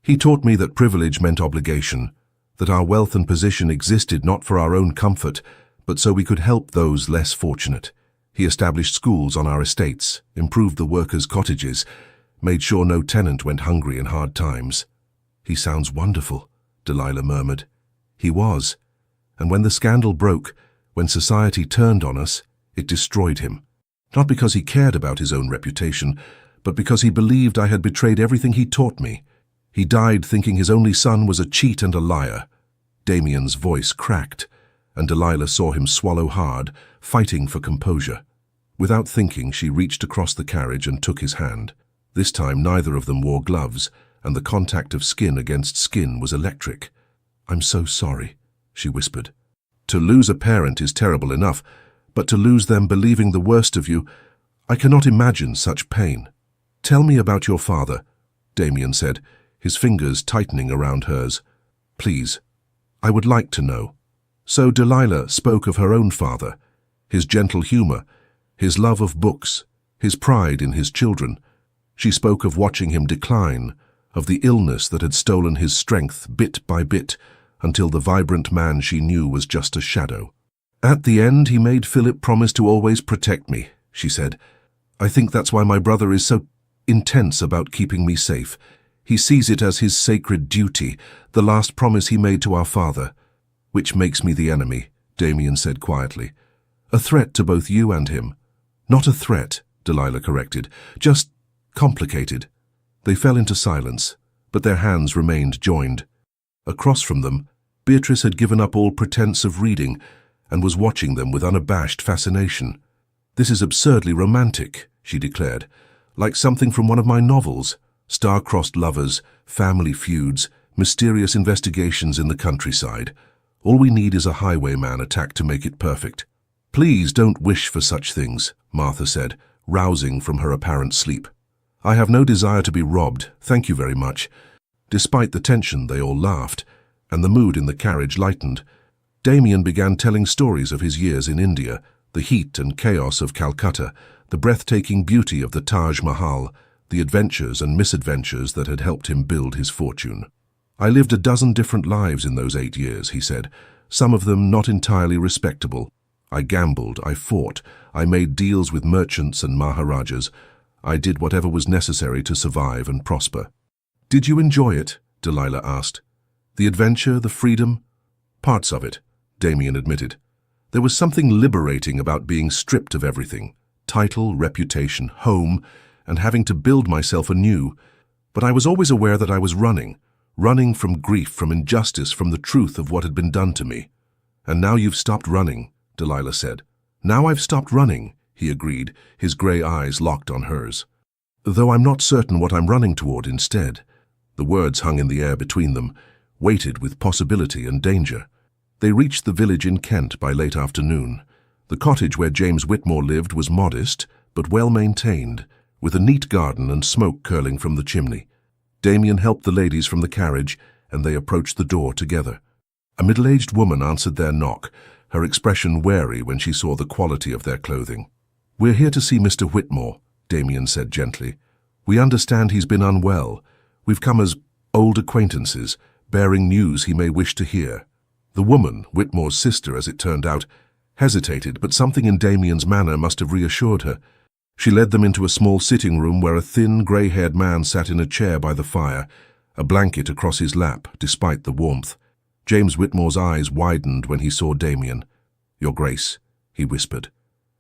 He taught me that privilege meant obligation, that our wealth and position existed not for our own comfort, but so we could help those less fortunate. He established schools on our estates, improved the workers' cottages, made sure no tenant went hungry in hard times. He sounds wonderful, Delilah murmured. He was. And when the scandal broke, when society turned on us, it destroyed him. Not because he cared about his own reputation, but because he believed I had betrayed everything he taught me. He died thinking his only son was a cheat and a liar. Damien's voice cracked, and Delilah saw him swallow hard, fighting for composure. Without thinking, she reached across the carriage and took his hand. This time neither of them wore gloves, and the contact of skin against skin was electric. "I'm so sorry," she whispered. "To lose a parent is terrible enough, but to lose them believing the worst of you, I cannot imagine such pain." "Tell me about your father," Damien said, his fingers tightening around hers. "Please, I would like to know." So Delilah spoke of her own father, his gentle humor, his love of books, his pride in his children. She spoke of watching him decline, of the illness that had stolen his strength bit by bit, until the vibrant man she knew was just a shadow. "At the end, he made Philip promise to always protect me," she said. "I think that's why my brother is so intense about keeping me safe. He sees it as his sacred duty, the last promise he made to our father." "Which makes me the enemy," Damien said quietly. "A threat to both you and him." "Not a threat," Delilah corrected, "just complicated." They fell into silence, but their hands remained joined. Across from them, Beatrice had given up all pretense of reading and was watching them with unabashed fascination. "This is absurdly romantic," she declared, "like something from one of my novels. Star-crossed lovers, family feuds, mysterious investigations in the countryside. All we need is a highwayman attack to make it perfect." "Please don't wish for such things," Martha said, rousing from her apparent sleep. "I have no desire to be robbed, thank you very much." Despite the tension, they all laughed, and the mood in the carriage lightened. Damien began telling stories of his years in India, the heat and chaos of Calcutta, the breathtaking beauty of the Taj Mahal, the adventures and misadventures that had helped him build his fortune. "I lived a dozen different lives in those 8 years," he said, "some of them not entirely respectable. I gambled, I fought, I made deals with merchants and maharajas. I did whatever was necessary to survive and prosper." "Did you enjoy it?" Delilah asked. "The adventure, the freedom?" "Parts of it," Damien admitted. "There was something liberating about being stripped of everything, title, reputation, home, and having to build myself anew. But I was always aware that I was running from grief, from injustice, from the truth of what had been done to me." "And now you've stopped running," Delilah said. "Now I've stopped running," he agreed, his gray eyes locked on hers. "Though I'm not certain what I'm running toward instead." The words hung in the air between them, weighted with possibility and danger. They reached the village in Kent by late afternoon. The cottage where James Whitmore lived was modest, but well-maintained, with a neat garden and smoke curling from the chimney. Damien helped the ladies from the carriage, and they approached the door together. A middle-aged woman answered their knock, her expression wary when she saw the quality of their clothing. "We're here to see Mr. Whitmore," Damien said gently. "We understand he's been unwell. We've come as old acquaintances, bearing news he may wish to hear." The woman, Whitmore's sister as it turned out, hesitated, but something in Damien's manner must have reassured her. She led them into a small sitting room where a thin, grey-haired man sat in a chair by the fire, a blanket across his lap, despite the warmth. James Whitmore's eyes widened when he saw Damien. "Your Grace," he whispered,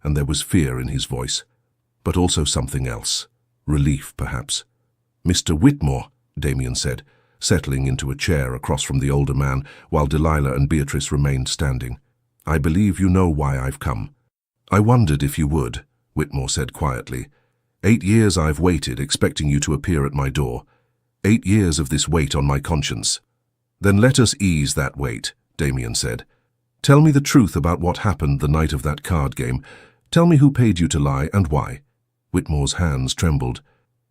and there was fear in his voice, but also something else. Relief, perhaps. "Mr. Whitmore," Damien said, settling into a chair across from the older man, while Delilah and Beatrice remained standing. "I believe you know why I've come." "I wondered if you would," Whitmore said quietly. 8 years I've waited, expecting you to appear at my door. 8 years of this weight on my conscience. Then let us ease that weight, Damien said. Tell me the truth about what happened the night of that card game. Tell me who paid you to lie and why. Whitmore's hands trembled.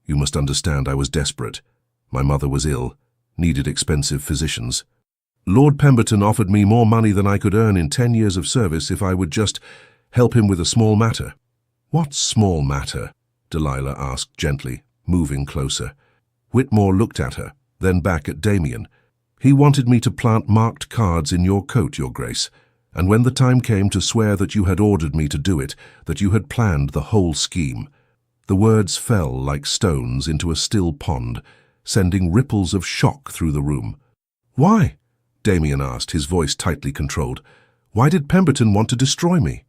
You must understand I was desperate. My mother was ill, needed expensive physicians. Lord Pemberton offered me more money than I could earn in 10 years of service if I would just help him with a small matter. What small matter? Delilah asked gently, moving closer. Whitmore looked at her, then back at Damien. He wanted me to plant marked cards in your coat, Your Grace, and when the time came to swear that you had ordered me to do it, that you had planned the whole scheme. The words fell like stones into a still pond, sending ripples of shock through the room. Why? Damien asked, his voice tightly controlled. Why did Pemberton want to destroy me?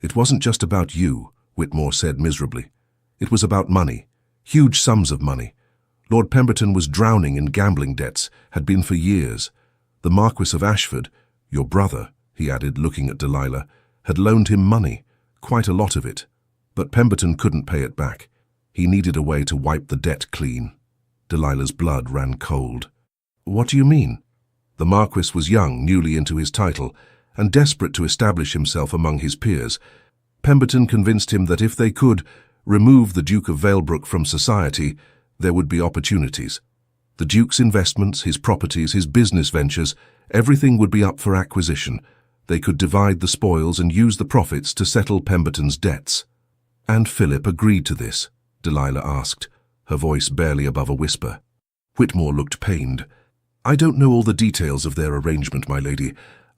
It wasn't just about you, Whitmore said miserably. It was about money, huge sums of money. Lord Pemberton was drowning in gambling debts, had been for years. The Marquis of Ashford, your brother, he added, looking at Delilah, had loaned him money, quite a lot of it. But Pemberton couldn't pay it back. He needed a way to wipe the debt clean. Delilah's blood ran cold. What do you mean? The Marquis was young, newly into his title, and desperate to establish himself among his peers. Pemberton convinced him that if they could remove the Duke of Valebrook from society, there would be opportunities. The Duke's investments, his properties, his business ventures, everything would be up for acquisition. They could divide the spoils and use the profits to settle Pemberton's debts. And Philip agreed to this, Delilah asked, her voice barely above a whisper. Whitmore looked pained. I don't know all the details of their arrangement, my lady.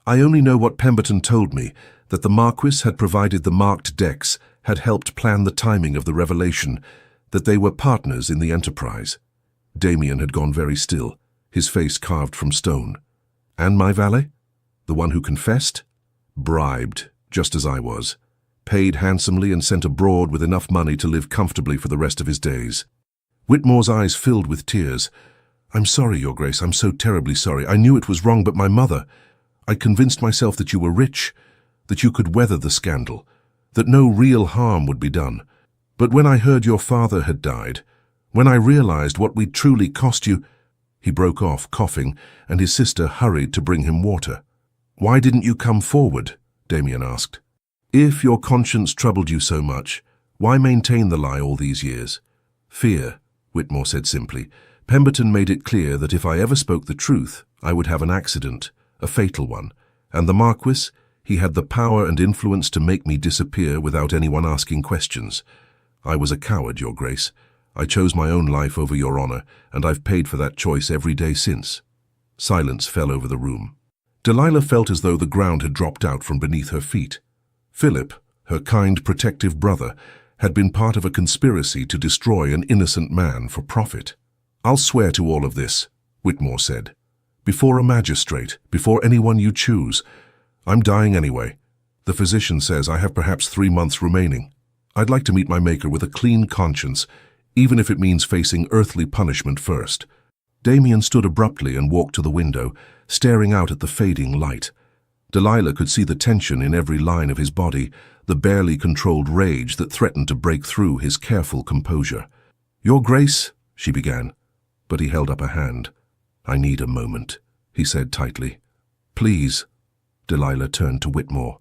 I only know what Pemberton told me, that the Marquis had provided the marked decks, had helped plan the timing of the revelation, that they were partners in the enterprise. Damien had gone very still, his face carved from stone. And my valet? The one who confessed? Bribed, just as I was. Paid handsomely and sent abroad with enough money to live comfortably for the rest of his days. Whitmore's eyes filled with tears. I'm sorry, Your Grace, I'm so terribly sorry. I knew it was wrong, but my mother... I convinced myself that you were rich, that you could weather the scandal, that no real harm would be done. But when I heard your father had died, when I realized what we'd truly cost you... He broke off, coughing, and his sister hurried to bring him water. Why didn't you come forward? Damien asked. If your conscience troubled you so much, why maintain the lie all these years? Fear, Whitmore said simply. Pemberton made it clear that if I ever spoke the truth, I would have an accident, a fatal one. And the Marquis, he had the power and influence to make me disappear without anyone asking questions. I was a coward, Your Grace. I chose my own life over your honor, and I've paid for that choice every day since. Silence fell over the room. Delilah felt as though the ground had dropped out from beneath her feet. Philip, her kind, protective brother, had been part of a conspiracy to destroy an innocent man for profit. I'll swear to all of this, Whitmore said. Before a magistrate, before anyone you choose. I'm dying anyway. The physician says I have perhaps 3 months remaining. I'd like to meet my maker with a clean conscience, even if it means facing earthly punishment first. Damien stood abruptly and walked to the window, staring out at the fading light. Delilah could see the tension in every line of his body, the barely controlled rage that threatened to break through his careful composure. Your Grace, she began, but he held up a hand. I need a moment, he said tightly. Please. Delilah turned to Whitmore.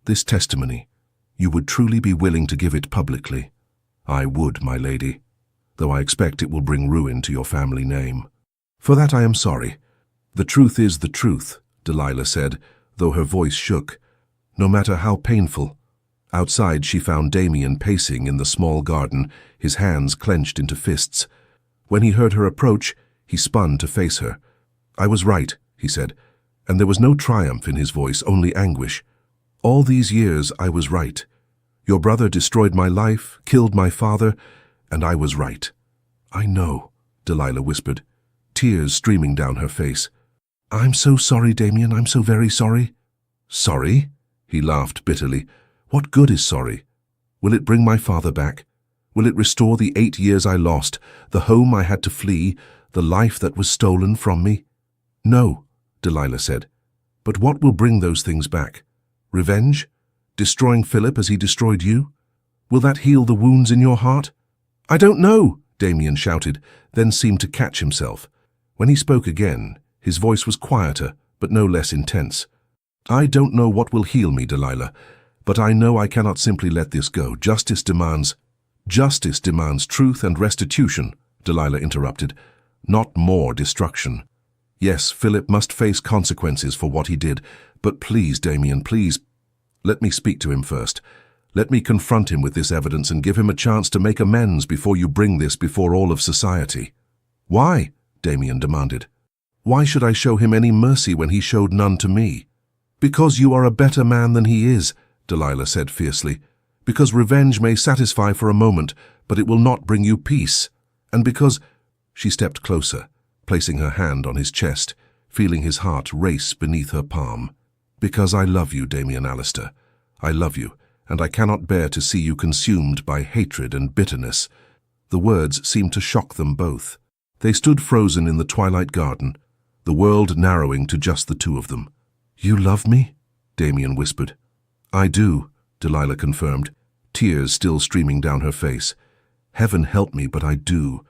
This testimony, you would truly be willing to give it publicly? I would, my lady, though I expect it will bring ruin to your family name. For that I am sorry. The truth is the truth, Delilah said, though her voice shook. No matter how painful. Outside she found Damien pacing in the small garden, his hands clenched into fists. When he heard her approach, he spun to face her. I was right, he said, and there was no triumph in his voice, only anguish. All these years I was right. Your brother destroyed my life, killed my father, and I was right. I know, Delilah whispered, tears streaming down her face. I'm so sorry, Damien, I'm so very sorry. Sorry? He laughed bitterly. What good is sorry? Will it bring my father back? Will it restore the 8 years I lost, the home I had to flee, the life that was stolen from me? No, Delilah said. But what will bring those things back? Revenge? Destroying Philip as he destroyed you? Will that heal the wounds in your heart? I don't know, Damien shouted, then seemed to catch himself. When he spoke again, his voice was quieter, but no less intense. I don't know what will heal me, Delilah, but I know I cannot simply let this go. Justice demands truth and restitution, Delilah interrupted, not more destruction. Yes, Philip must face consequences for what he did, but please, Damien, please, let me speak to him first. Let me confront him with this evidence and give him a chance to make amends before you bring this before all of society. Why? Damien demanded. Why should I show him any mercy when he showed none to me? Because you are a better man than he is, Delilah said fiercely. Because revenge may satisfy for a moment, but it will not bring you peace. And because— She stepped closer, placing her hand on his chest, feeling his heart race beneath her palm. Because I love you, Damien Alistair. I love you, and I cannot bear to see you consumed by hatred and bitterness. The words seemed to shock them both. They stood frozen in the twilight garden, the world narrowing to just the two of them. You love me? Damien whispered. I do, Delilah confirmed, tears still streaming down her face. Heaven help me, but I do.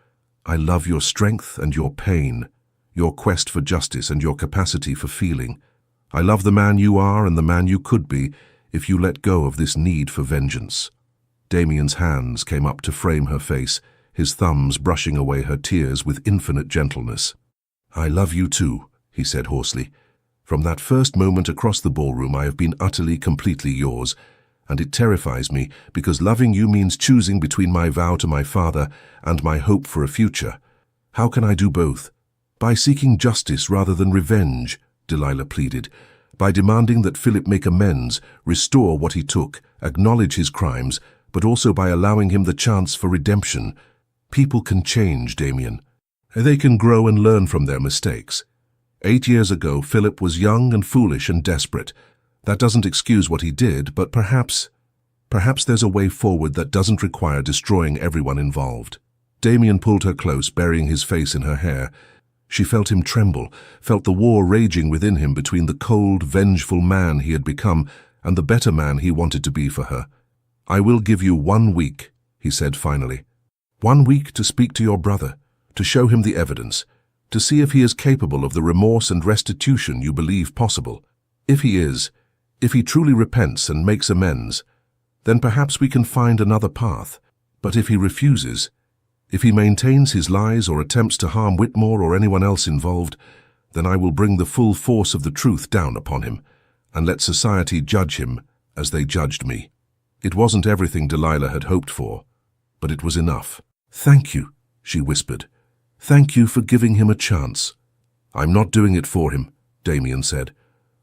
I love your strength and your pain, your quest for justice and your capacity for feeling. I love the man you are and the man you could be if you let go of this need for vengeance. Damien's hands came up to frame her face, his thumbs brushing away her tears with infinite gentleness. I love you too, he said hoarsely. From that first moment across the ballroom I have been utterly, completely yours, and it terrifies me because loving you means choosing between my vow to my father and my hope for a future. How can I do both? By seeking justice rather than revenge, Delilah pleaded, by demanding that Philip make amends, restore what he took, acknowledge his crimes, but also by allowing him the chance for redemption. People can change, Damien. They can grow and learn from their mistakes. 8 years ago, Philip was young and foolish and desperate. That doesn't excuse what he did, but perhaps there's a way forward that doesn't require destroying everyone involved. Damien pulled her close, burying his face in her hair. She felt him tremble, felt the war raging within him between the cold, vengeful man he had become and the better man he wanted to be for her. I will give you 1 week, he said finally. 1 week to speak to your brother, to show him the evidence, to see if he is capable of the remorse and restitution you believe possible. If he is, if he truly repents and makes amends, then perhaps we can find another path. But if he refuses, if he maintains his lies or attempts to harm Whitmore or anyone else involved, then I will bring the full force of the truth down upon him and let society judge him as they judged me. It wasn't everything Delilah had hoped for, but it was enough. Thank you, she whispered. Thank you for giving him a chance. I'm not doing it for him, Damien said.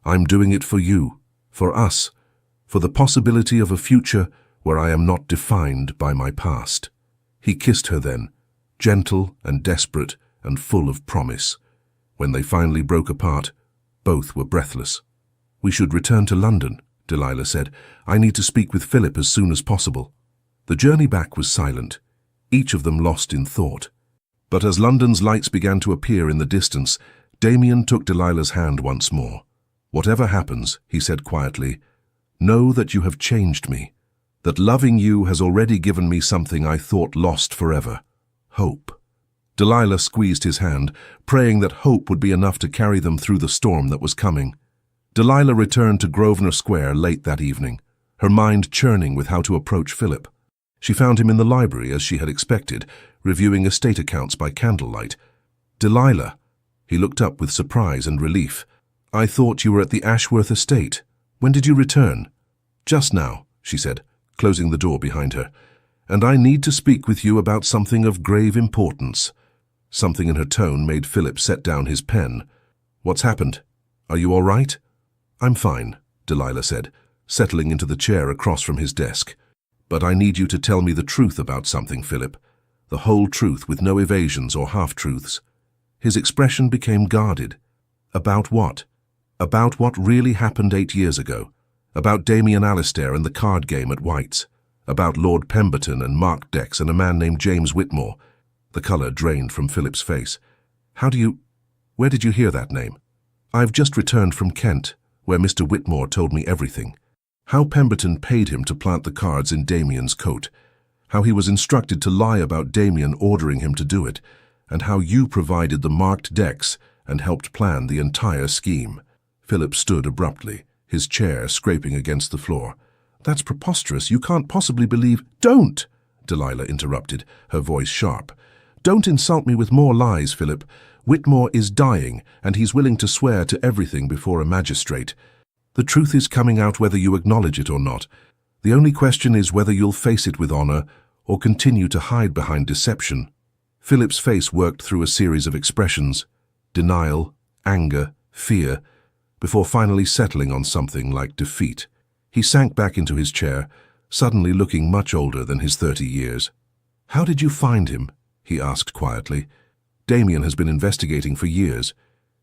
I'm doing it for you, for us, for the possibility of a future where I am not defined by my past. He kissed her then, gentle and desperate and full of promise. When they finally broke apart, both were breathless. We should return to London, Delilah said. I need to speak with Philip as soon as possible. The journey back was silent, each of them lost in thought. But as London's lights began to appear in the distance, Damien took Delilah's hand once more. Whatever happens, he said quietly, know that you have changed me, that loving you has already given me something I thought lost forever, hope. Delilah squeezed his hand, praying that hope would be enough to carry them through the storm that was coming. Delilah returned to Grosvenor Square late that evening, her mind churning with how to approach Philip. She found him in the library as she had expected, reviewing estate accounts by candlelight. Delilah, he looked up with surprise and relief. I thought you were at the Ashworth estate. When did you return? Just now, she said, closing the door behind her. And I need to speak with you about something of grave importance. Something in her tone made Philip set down his pen. What's happened? Are you all right? I'm fine, Delilah said, settling into the chair across from his desk. But I need you to tell me the truth about something, Philip. The whole truth with no evasions or half-truths. His expression became guarded. About what? About what really happened 8 years ago. About Damien Alistair and the card game at White's. About Lord Pemberton and Mark Dex and a man named James Whitmore. The colour drained from Philip's face. Where did you hear that name? I've just returned from Kent, where Mr. Whitmore told me everything. How Pemberton paid him to plant the cards in Damien's coat, how he was instructed to lie about Damien ordering him to do it, and how you provided the marked decks and helped plan the entire scheme. Philip stood abruptly, his chair scraping against the floor. That's preposterous. You can't possibly believe— Don't! Delilah interrupted, her voice sharp. Don't insult me with more lies, Philip. Whitmore is dying, and he's willing to swear to everything before a magistrate. The truth is coming out whether you acknowledge it or not. The only question is whether you'll face it with honor or continue to hide behind deception. Philip's face worked through a series of expressions: denial, anger, fear, before finally settling on something like defeat. He sank back into his chair, suddenly looking much older than his 30 years. How did you find him? He asked quietly. Damien has been investigating for years.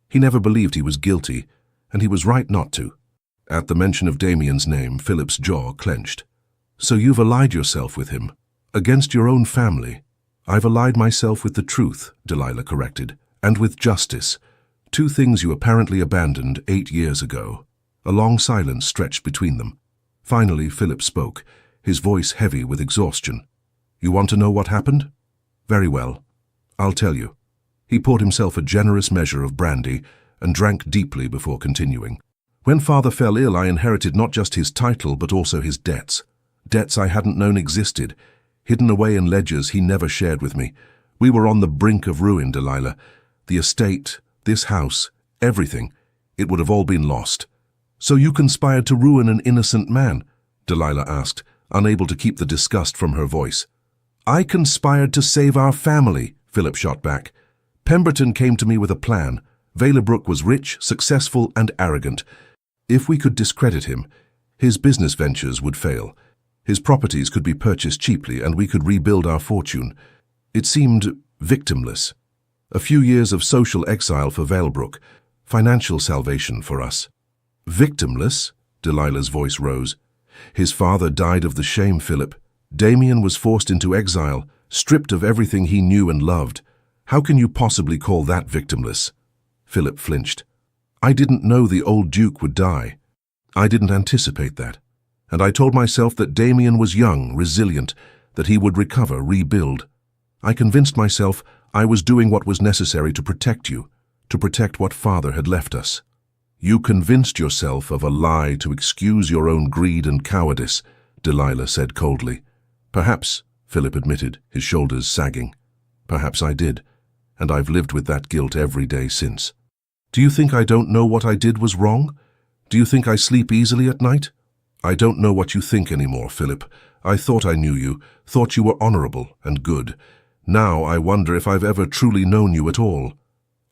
He never believed he was guilty, and he was right not to. At the mention of Damien's name, Philip's jaw clenched. So you've allied yourself with him, against your own family. I've allied myself with the truth, Delilah corrected, and with justice. Two things you apparently abandoned 8 years ago. A long silence stretched between them. Finally, Philip spoke, his voice heavy with exhaustion. You want to know what happened? Very well. I'll tell you. He poured himself a generous measure of brandy and drank deeply before continuing. When Father fell ill, I inherited not just his title but also his debts. Debts I hadn't known existed, hidden away in ledgers he never shared with me. We were on the brink of ruin, Delilah. The estate, this house, everything. It would have all been lost. So you conspired to ruin an innocent man? Delilah asked, unable to keep the disgust from her voice. I conspired to save our family, Philip shot back. Pemberton came to me with a plan. Valebrook was rich, successful, and arrogant. If we could discredit him, his business ventures would fail. His properties could be purchased cheaply, and we could rebuild our fortune. It seemed victimless. A few years of social exile for Valebrook, financial salvation for us. Victimless? Delilah's voice rose. His father died of the shame, Philip. Damien was forced into exile, stripped of everything he knew and loved. How can you possibly call that victimless? Philip flinched. I didn't know the old Duke would die. I didn't anticipate that. And I told myself that Damien was young, resilient, that he would recover, rebuild. I convinced myself I was doing what was necessary to protect you, to protect what Father had left us. You convinced yourself of a lie to excuse your own greed and cowardice, Delilah said coldly. Perhaps, Philip admitted, his shoulders sagging. Perhaps I did, and I've lived with that guilt every day since. Do you think I don't know what I did was wrong? Do you think I sleep easily at night? I don't know what you think anymore, Philip. I thought I knew you, thought you were honorable and good. Now I wonder if I've ever truly known you at all.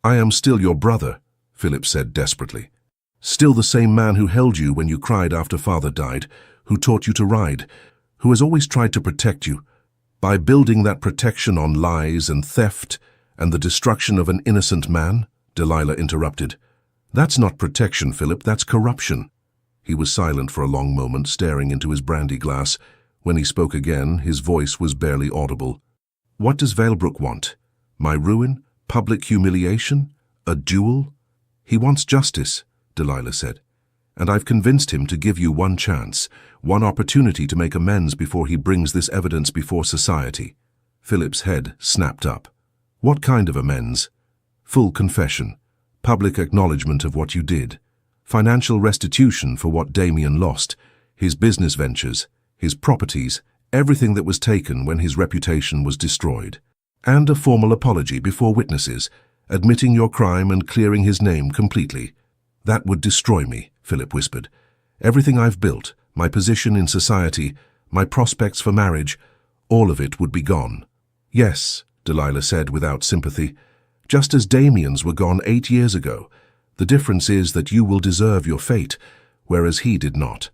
I am still your brother, Philip said desperately. Still the same man who held you when you cried after Father died, who taught you to ride, who has always tried to protect you. By building that protection on lies and theft and the destruction of an innocent man, Delilah interrupted. That's not protection, Philip, that's corruption. He was silent for a long moment, staring into his brandy glass. When he spoke again, his voice was barely audible. What does Valebrook want? My ruin? Public humiliation? A duel? He wants justice, Delilah said. And I've convinced him to give you one chance, one opportunity to make amends before he brings this evidence before society. Philip's head snapped up. What kind of amends? Full confession, public acknowledgement of what you did, financial restitution for what Damien lost, his business ventures, his properties, everything that was taken when his reputation was destroyed, and a formal apology before witnesses, admitting your crime and clearing his name completely. That would destroy me, Philip whispered. Everything I've built, my position in society, my prospects for marriage, all of it would be gone. Yes, Delilah said without sympathy, just as Damien's were gone 8 years ago. The difference is that you will deserve your fate, whereas he did not.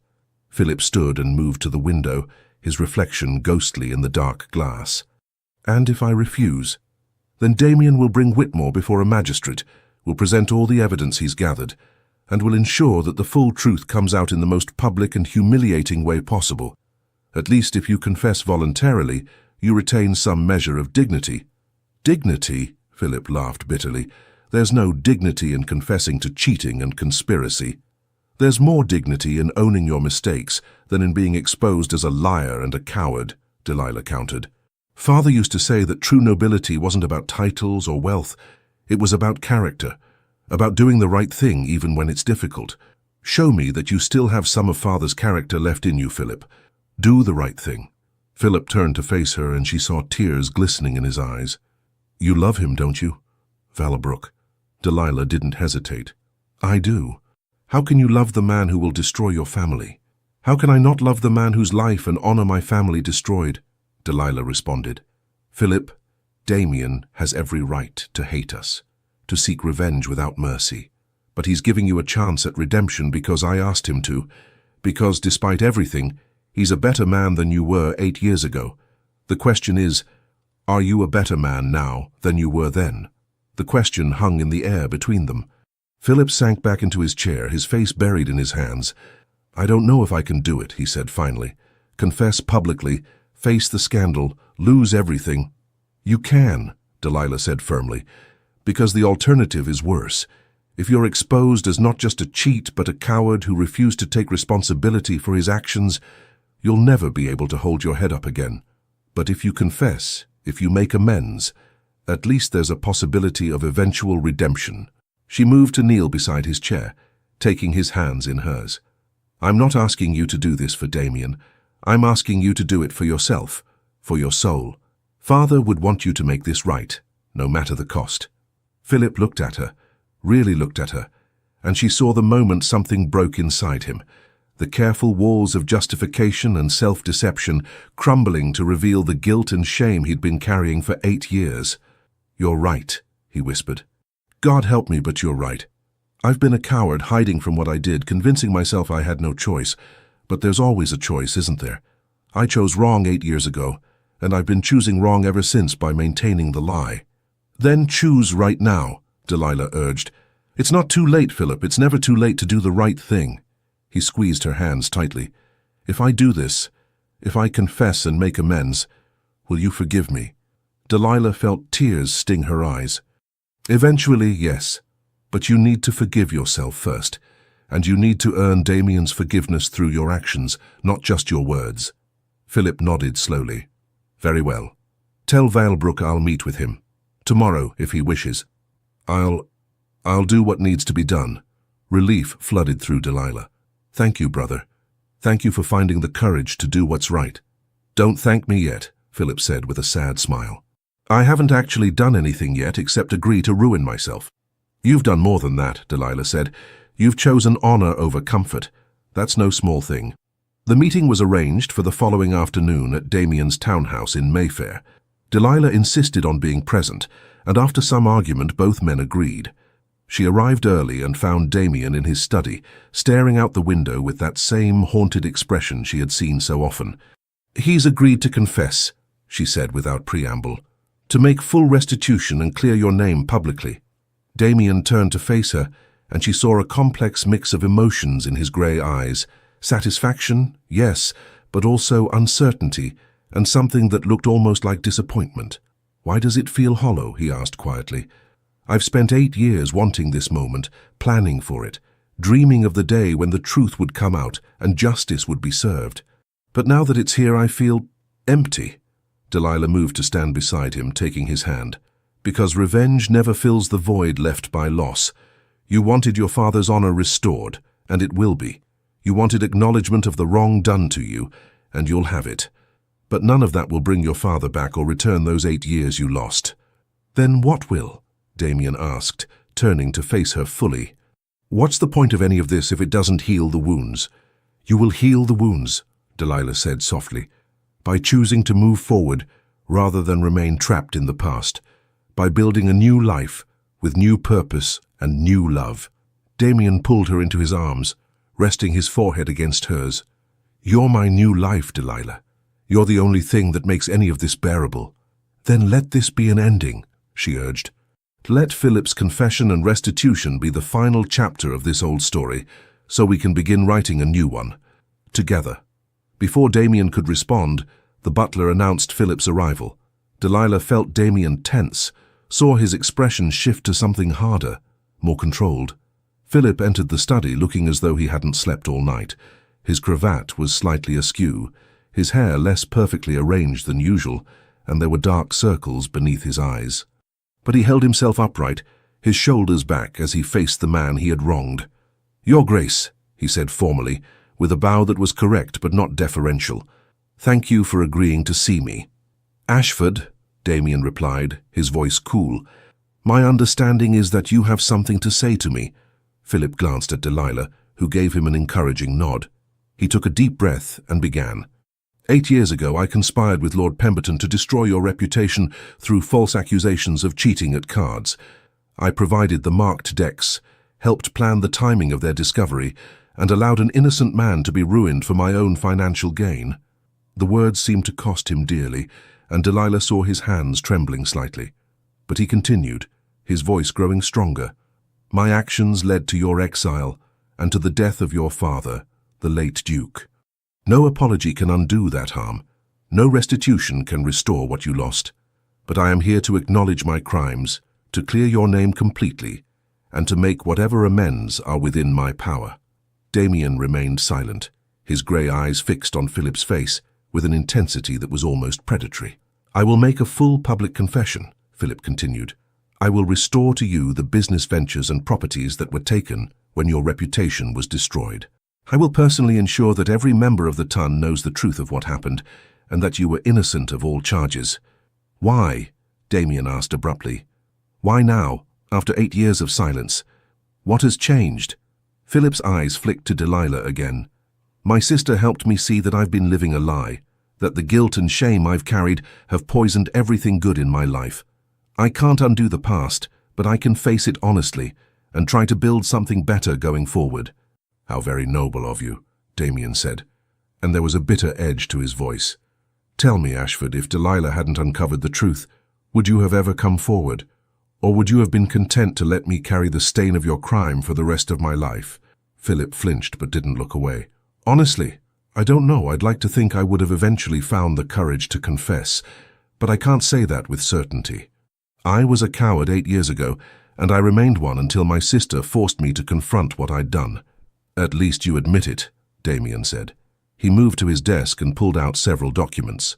Philip stood and moved to the window, his reflection ghostly in the dark glass. And if I refuse? Then Damien will bring Whitmore before a magistrate, will present all the evidence he's gathered, and will ensure that the full truth comes out in the most public and humiliating way possible. At least if you confess voluntarily, you retain some measure of dignity. Dignity? Philip laughed bitterly. There's no dignity in confessing to cheating and conspiracy. There's more dignity in owning your mistakes than in being exposed as a liar and a coward, Delilah countered. Father used to say that true nobility wasn't about titles or wealth. It was about character, about doing the right thing even when it's difficult. Show me that you still have some of Father's character left in you, Philip. Do the right thing. Philip turned to face her, and she saw tears glistening in his eyes. You love him, don't you? Valbrook. Delilah didn't hesitate. I do. How can you love the man who will destroy your family? How can I not love the man whose life and honor my family destroyed? Delilah responded. Philip, Damien has every right to hate us, to seek revenge without mercy. But he's giving you a chance at redemption because I asked him to, because despite everything, he's a better man than you were 8 years ago. The question is, are you a better man now than you were then? The question hung in the air between them. Philip sank back into his chair, his face buried in his hands. I don't know if I can do it, he said finally. Confess publicly, face the scandal, lose everything. You can, Delilah said firmly, because the alternative is worse. If you're exposed as not just a cheat but a coward who refused to take responsibility for his actions, you'll never be able to hold your head up again. But if you confess, if you make amends, at least there's a possibility of eventual redemption. She moved to kneel beside his chair, taking his hands in hers. I'm not asking you to do this for Damien. I'm asking you to do it for yourself, for your soul. Father would want you to make this right, no matter the cost. Philip looked at her, really looked at her, and she saw the moment something broke inside him, the careful walls of justification and self-deception crumbling to reveal the guilt and shame he'd been carrying for 8 years. You're right, he whispered. God help me, but you're right. I've been a coward, hiding from what I did, convincing myself I had no choice. But there's always a choice, isn't there? I chose wrong 8 years ago, and I've been choosing wrong ever since by maintaining the lie. Then choose right now, Delilah urged. It's not too late, Philip. It's never too late to do the right thing. He squeezed her hands tightly. If I do this, if I confess and make amends, will you forgive me? Delilah felt tears sting her eyes. Eventually, yes. But you need to forgive yourself first, and you need to earn Damien's forgiveness through your actions, not just your words. Philip nodded slowly. Very well. Tell Valbrook I'll meet with him. Tomorrow, if he wishes. I'll do what needs to be done. Relief flooded through Delilah. Thank you, brother. Thank you for finding the courage to do what's right. Don't thank me yet, Philip said with a sad smile. I haven't actually done anything yet except agree to ruin myself. You've done more than that, Delilah said. You've chosen honor over comfort. That's no small thing. The meeting was arranged for the following afternoon at Damien's townhouse in Mayfair. Delilah insisted on being present, and after some argument both men agreed. She arrived early and found Damien in his study, staring out the window with that same haunted expression she had seen so often. He's agreed to confess, she said without preamble, to make full restitution and clear your name publicly. Damien turned to face her, and she saw a complex mix of emotions in his grey eyes. Satisfaction, yes, but also uncertainty, and something that looked almost like disappointment. Why does it feel hollow? He asked quietly. I've spent 8 years wanting this moment, planning for it, dreaming of the day when the truth would come out and justice would be served. But now that it's here, I feel empty. Delilah moved to stand beside him, taking his hand. Because revenge never fills the void left by loss. You wanted your father's honor restored, and it will be. You wanted acknowledgement of the wrong done to you, and you'll have it. But none of that will bring your father back or return those 8 years you lost. Then what will? Damien asked, turning to face her fully. What's the point of any of this if it doesn't heal the wounds? You will heal the wounds, Delilah said softly, by choosing to move forward rather than remain trapped in the past, by building a new life with new purpose and new love. Damien pulled her into his arms, resting his forehead against hers. You're my new life, Delilah. You're the only thing that makes any of this bearable. Then let this be an ending, she urged. Let Philip's confession and restitution be the final chapter of this old story, so we can begin writing a new one, together. Before Damien could respond, the butler announced Philip's arrival. Delilah felt Damien tense, saw his expression shift to something harder, more controlled. Philip entered the study looking as though he hadn't slept all night. His cravat was slightly askew, his hair less perfectly arranged than usual, and there were dark circles beneath his eyes. But he held himself upright, his shoulders back as he faced the man he had wronged. "Your Grace," he said formally, with a bow that was correct but not deferential. "Thank you for agreeing to see me." "Ashford," Damien replied, his voice cool, "my understanding is that you have something to say to me." Philip glanced at Delilah, who gave him an encouraging nod. He took a deep breath and began. 8 years ago, I conspired with Lord Pemberton to destroy your reputation through false accusations of cheating at cards. I provided the marked decks, helped plan the timing of their discovery, and allowed an innocent man to be ruined for my own financial gain. The words seemed to cost him dearly, and Delilah saw his hands trembling slightly. But he continued, his voice growing stronger. "My actions led to your exile, and to the death of your father, the late Duke. No apology can undo that harm. No restitution can restore what you lost. But I am here to acknowledge my crimes, to clear your name completely, and to make whatever amends are within my power." Damien remained silent, his grey eyes fixed on Philip's face with an intensity that was almost predatory. "I will make a full public confession," Philip continued. "I will restore to you the business ventures and properties that were taken when your reputation was destroyed. I will personally ensure that every member of the Ton knows the truth of what happened, and that you were innocent of all charges." "Why?" Damien asked abruptly. "Why now, after 8 years of silence? What has changed?" Philip's eyes flicked to Delilah again. "My sister helped me see that I've been living a lie, that the guilt and shame I've carried have poisoned everything good in my life. I can't undo the past, but I can face it honestly and try to build something better going forward." "How very noble of you," Damien said, and there was a bitter edge to his voice. "Tell me, Ashford, if Delilah hadn't uncovered the truth, would you have ever come forward? Or would you have been content to let me carry the stain of your crime for the rest of my life?" Philip flinched but didn't look away. "Honestly, I don't know. I'd like to think I would have eventually found the courage to confess, but I can't say that with certainty. I was a coward 8 years ago, and I remained one until my sister forced me to confront what I'd done." "At least you admit it," Damien said. He moved to his desk and pulled out several documents.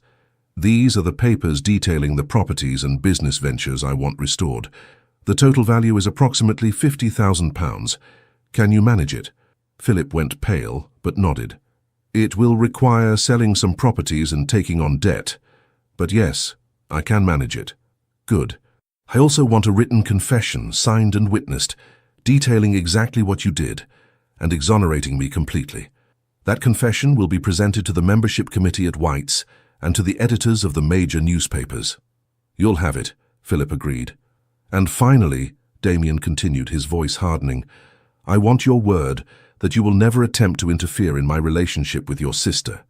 "These are the papers detailing the properties and business ventures I want restored. The total value is approximately £50,000. Can you manage it?" Philip went pale, but nodded. "It will require selling some properties and taking on debt. But yes, I can manage it." "Good. I also want a written confession, signed and witnessed, detailing exactly what you did, and exonerating me completely. That confession will be presented to the membership committee at White's and to the editors of the major newspapers." "You'll have it," Philip agreed. "And finally," Damien continued, his voice hardening, "I want your word that you will never attempt to interfere in my relationship with your sister,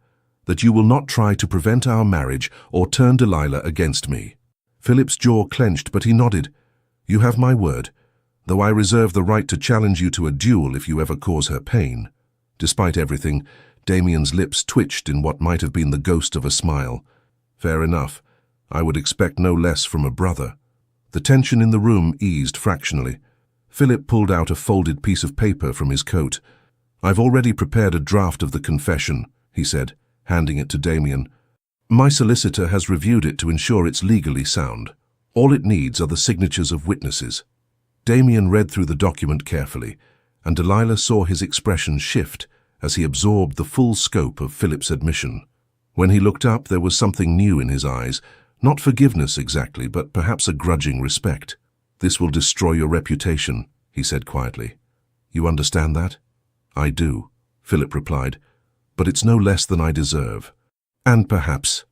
that you will not try to prevent our marriage or turn Delilah against me." Philip's jaw clenched, but he nodded. "You have my word, though I reserve the right to challenge you to a duel if you ever cause her pain." Despite everything, Damien's lips twitched in what might have been the ghost of a smile. "Fair enough. I would expect no less from a brother." The tension in the room eased fractionally. Philip pulled out a folded piece of paper from his coat. "I've already prepared a draft of the confession," he said, handing it to Damien. "My solicitor has reviewed it to ensure it's legally sound. All it needs are the signatures of witnesses." Damien read through the document carefully, and Delilah saw his expression shift as he absorbed the full scope of Philip's admission. When he looked up, there was something new in his eyes, not forgiveness exactly, but perhaps a grudging respect. "This will destroy your reputation," he said quietly. "You understand that?" "I do," Philip replied, "but it's no less than I deserve. And perhaps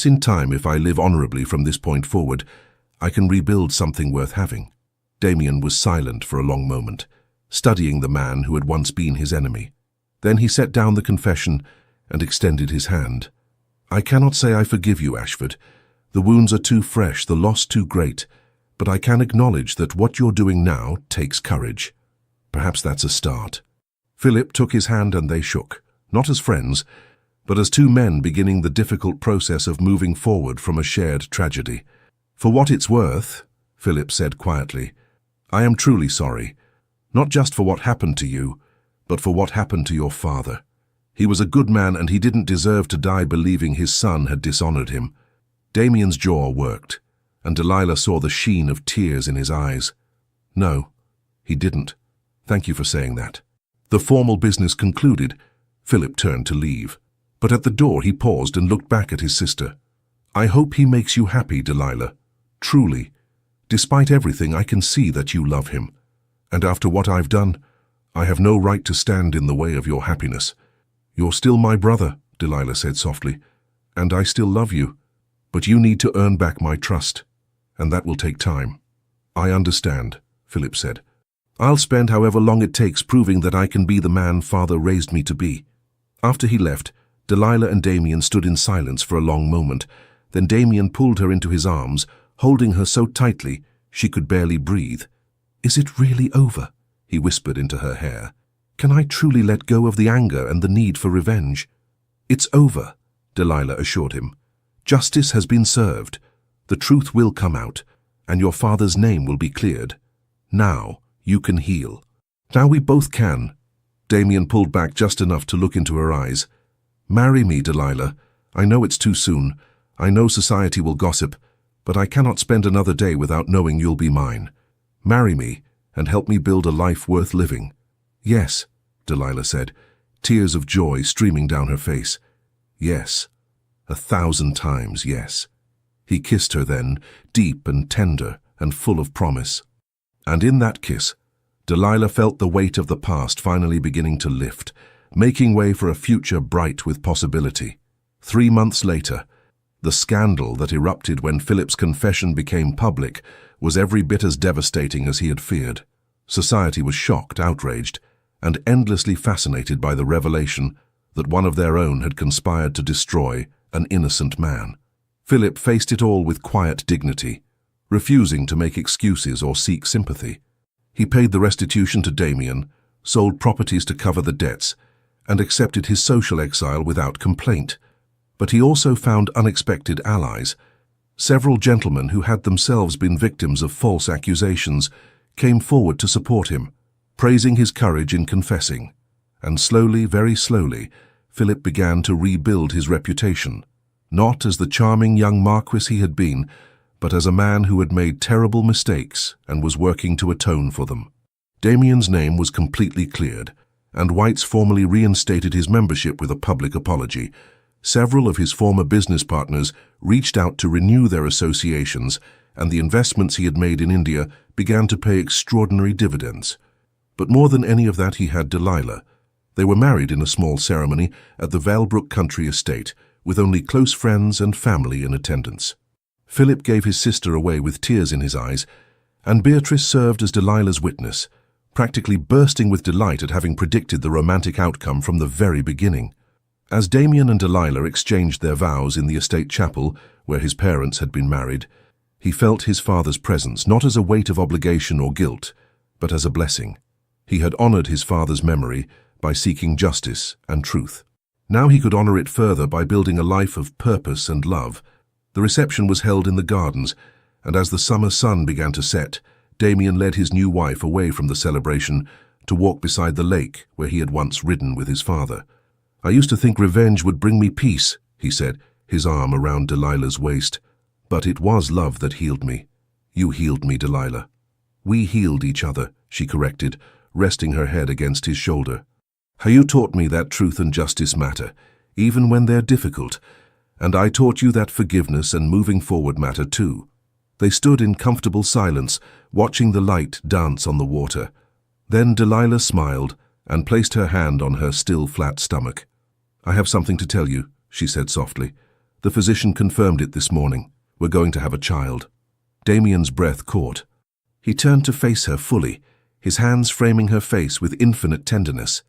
in time, if I live honorably from this point forward, I can rebuild something worth having." Damien was silent for a long moment, studying the man who had once been his enemy. Then he set down the confession and extended his hand. "I cannot say I forgive you, Ashford. The wounds are too fresh, the loss too great, but I can acknowledge that what you're doing now takes courage. Perhaps that's a start." Philip took his hand and they shook, not as friends, but as two men beginning the difficult process of moving forward from a shared tragedy. "For what it's worth," Philip said quietly, "I am truly sorry. Not just for what happened to you, but for what happened to your father. He was a good man and he didn't deserve to die believing his son had dishonored him. Damien's jaw worked, and Delilah saw the sheen of tears in his eyes. No, he didn't. Thank you for saying that. The formal business concluded, Philip turned to leave. But at the door he paused and looked back at his sister. I hope he makes you happy, Delilah. Truly. Despite everything, I can see that you love him. And after what I've done, I have no right to stand in the way of your happiness. You're still my brother, Delilah said softly, and I still love you. But you need to earn back my trust, and that will take time. I understand, Philip said. I'll spend however long it takes proving that I can be the man Father raised me to be. After he left, Delilah and Damien stood in silence for a long moment. Then Damien pulled her into his arms, holding her so tightly she could barely breathe. Is it really over? He whispered into her hair. Can I truly let go of the anger and the need for revenge? It's over, Delilah assured him. Justice has been served. The truth will come out, and your father's name will be cleared. Now you can heal. Now we both can. Damien pulled back just enough to look into her eyes. Marry me, Delilah. I know it's too soon. I know society will gossip, but I cannot spend another day without knowing you'll be mine. Marry me and help me build a life worth living. Yes, Delilah said, tears of joy streaming down her face. Yes, 1,000 times yes. He kissed her then, deep and tender and full of promise. And in that kiss, Delilah felt the weight of the past finally beginning to lift, making way for a future bright with possibility. 3 months later, the scandal that erupted when Philip's confession became public was every bit as devastating as he had feared. Society was shocked, outraged, and endlessly fascinated by the revelation that one of their own had conspired to destroy an innocent man. Philip faced it all with quiet dignity, refusing to make excuses or seek sympathy. He paid the restitution to Damien, sold properties to cover the debts, and accepted his social exile without complaint. But he also found unexpected allies. Several gentlemen who had themselves been victims of false accusations came forward to support him, praising his courage in confessing. And slowly, very slowly, Philip began to rebuild his reputation, not as the charming young marquis he had been, but as a man who had made terrible mistakes and was working to atone for them. Damien's name was completely cleared, and Whites formally reinstated his membership with a public apology. Several of his former business partners reached out to renew their associations, and the investments he had made in India began to pay extraordinary dividends. But more than any of that, he had Delilah. They were married in a small ceremony at the Valbrook country estate, with only close friends and family in attendance. Philip gave his sister away with tears in his eyes, and Beatrice served as Delilah's witness, practically bursting with delight at having predicted the romantic outcome from the very beginning. As Damien and Delilah exchanged their vows in the estate chapel, where his parents had been married, he felt his father's presence not as a weight of obligation or guilt, but as a blessing. He had honored his father's memory by seeking justice and truth. Now he could honor it further by building a life of purpose and love. The reception was held in the gardens, and as the summer sun began to set, Damien led his new wife away from the celebration to walk beside the lake where he had once ridden with his father. I used to think revenge would bring me peace, he said, his arm around Delilah's waist. But it was love that healed me. You healed me, Delilah. We healed each other, she corrected, resting her head against his shoulder. How you taught me that truth and justice matter, even when they're difficult, and I taught you that forgiveness and moving forward matter too. They stood in comfortable silence, watching the light dance on the water. Then Delilah smiled and placed her hand on her still flat stomach. I have something to tell you, she said softly. The physician confirmed it this morning. We're going to have a child. Damien's breath caught. He turned to face her fully, his hands framing her face with infinite tenderness.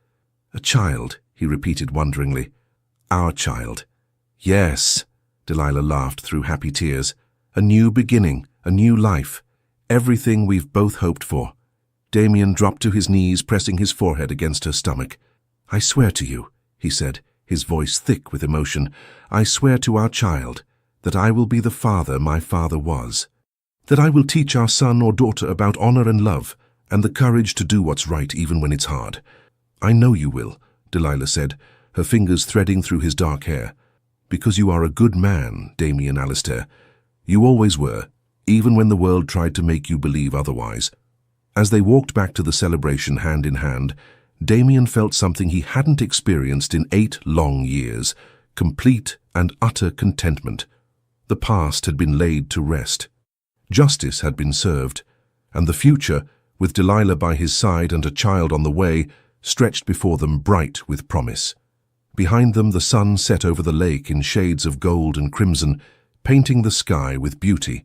A child, he repeated wonderingly. Our child. Yes, Delilah laughed through happy tears. A new beginning, a new life. Everything we've both hoped for. Damien dropped to his knees, pressing his forehead against her stomach. I swear to you, he said, his voice thick with emotion, I swear to our child that I will be the father my father was. That I will teach our son or daughter about honor and love, and the courage to do what's right even when it's hard. I know you will, Delilah said, her fingers threading through his dark hair. Because you are a good man, Damien Alistair. You always were, even when the world tried to make you believe otherwise. As they walked back to the celebration hand in hand, Damien felt something he hadn't experienced in 8 long years, complete and utter contentment. The past had been laid to rest. Justice had been served, and the future, with Delilah by his side and a child on the way, stretched before them bright with promise. Behind them the sun set over the lake in shades of gold and crimson, painting the sky with beauty.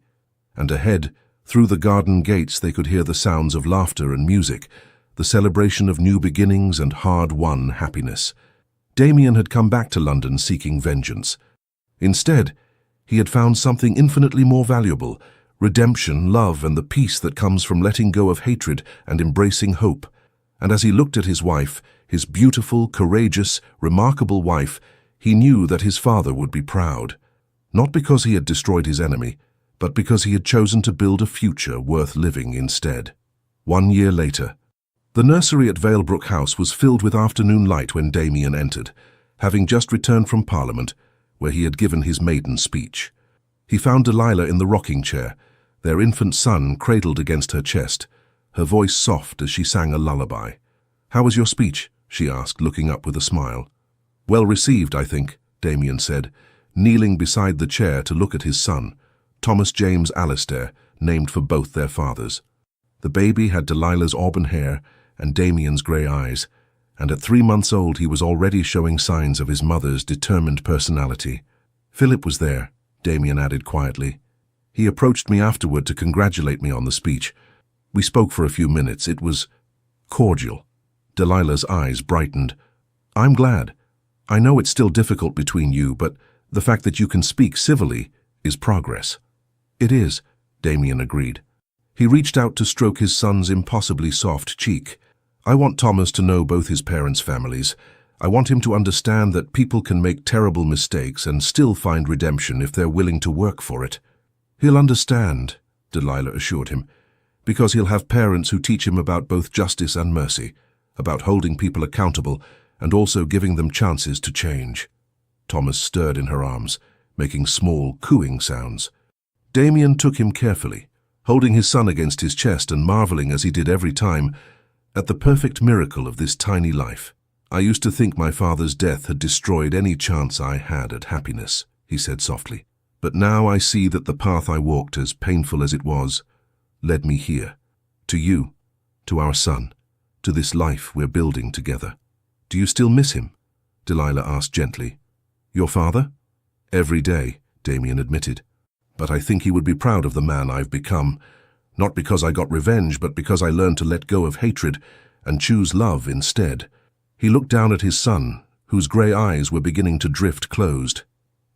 And ahead, through the garden gates, they could hear the sounds of laughter and music, the celebration of new beginnings and hard-won happiness. Damien had come back to London seeking vengeance. Instead, he had found something infinitely more valuable: redemption, love, and the peace that comes from letting go of hatred and embracing hope. And as he looked at his wife, his beautiful, courageous, remarkable wife, he knew that his father would be proud. Not because he had destroyed his enemy, but because he had chosen to build a future worth living instead. 1 year later, the nursery at Valebrook House was filled with afternoon light when Damien entered, having just returned from Parliament, where he had given his maiden speech. He found Delilah in the rocking chair, their infant son cradled against her chest, her voice soft as she sang a lullaby. "How was your speech?" she asked, looking up with a smile. "Well received, I think," Damien said, kneeling beside the chair to look at his son, Thomas James Alistair, named for both their fathers. The baby had Delilah's auburn hair and Damien's grey eyes, and at 3 months old he was already showing signs of his mother's determined personality. "Philip was there," Damien added quietly. "He approached me afterward to congratulate me on the speech. We spoke for a few minutes. It was cordial." Delilah's eyes brightened. "I'm glad. I know it's still difficult between you, but the fact that you can speak civilly is progress." "It is," Damien agreed. He reached out to stroke his son's impossibly soft cheek. "I want Thomas to know both his parents' families. I want him to understand that people can make terrible mistakes and still find redemption if they're willing to work for it." "He'll understand," Delilah assured him, "because he'll have parents who teach him about both justice and mercy, about holding people accountable and also giving them chances to change." Thomas stirred in her arms, making small, cooing sounds. Damien took him carefully, holding his son against his chest and marveling, as he did every time, at the perfect miracle of this tiny life. "I used to think my father's death had destroyed any chance I had at happiness," he said softly. "But now I see that the path I walked, as painful as it was, led me here, to you, to our son, to this life we're building together." "Do you still miss him?" Delilah asked gently. "Your father?" "Every day," Damien admitted. "But I think he would be proud of the man I've become, not because I got revenge, but because I learned to let go of hatred and choose love instead." He looked down at his son, whose grey eyes were beginning to drift closed.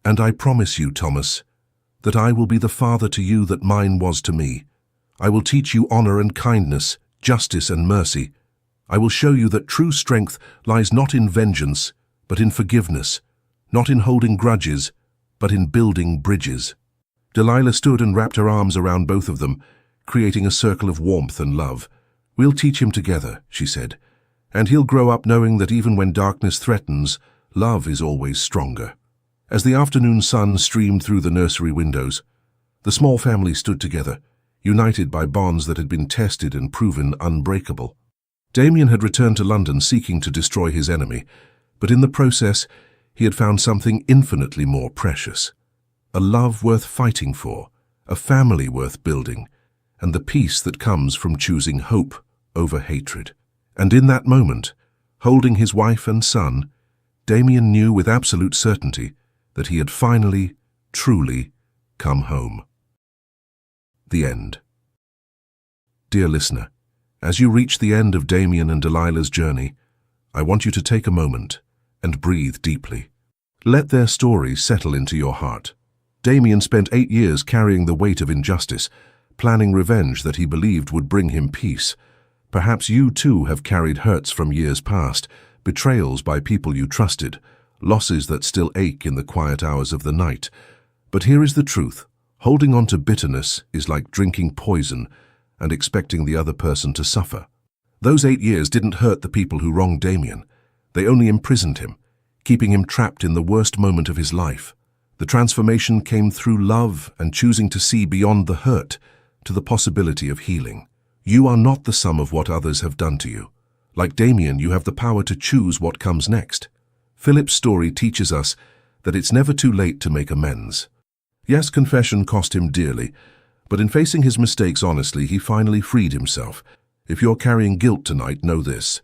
"And I promise you, Thomas, that I will be the father to you that mine was to me. I will teach you honor and kindness, justice and mercy. I will show you that true strength lies not in vengeance, but in forgiveness, not in holding grudges, but in building bridges." Delilah stood and wrapped her arms around both of them, creating a circle of warmth and love. "We'll teach him together," she said, "and he'll grow up knowing that even when darkness threatens, love is always stronger." As the afternoon sun streamed through the nursery windows, the small family stood together, united by bonds that had been tested and proven unbreakable. Damien had returned to London seeking to destroy his enemy, but in the process he had found something infinitely more precious: a love worth fighting for, a family worth building, and the peace that comes from choosing hope over hatred. And in that moment, holding his wife and son, Damien knew with absolute certainty that he had finally, truly come home. The end. Dear listener, as you reach the end of Damien and Delilah's journey, I want you to take a moment and breathe deeply. Let their story settle into your heart. Damien spent 8 years carrying the weight of injustice, planning revenge that he believed would bring him peace. Perhaps you too have carried hurts from years past, betrayals by people you trusted, losses that still ache in the quiet hours of the night. But here is the truth: holding on to bitterness is like drinking poison, and expecting the other person to suffer. Those 8 years didn't hurt the people who wronged Damien. They only imprisoned him, keeping him trapped in the worst moment of his life. The transformation came through love and choosing to see beyond the hurt to the possibility of healing. You are not the sum of what others have done to you. Like Damien, you have the power to choose what comes next. Philip's story teaches us that it's never too late to make amends. Yes, confession cost him dearly, but in facing his mistakes honestly, he finally freed himself. If you're carrying guilt tonight, know this.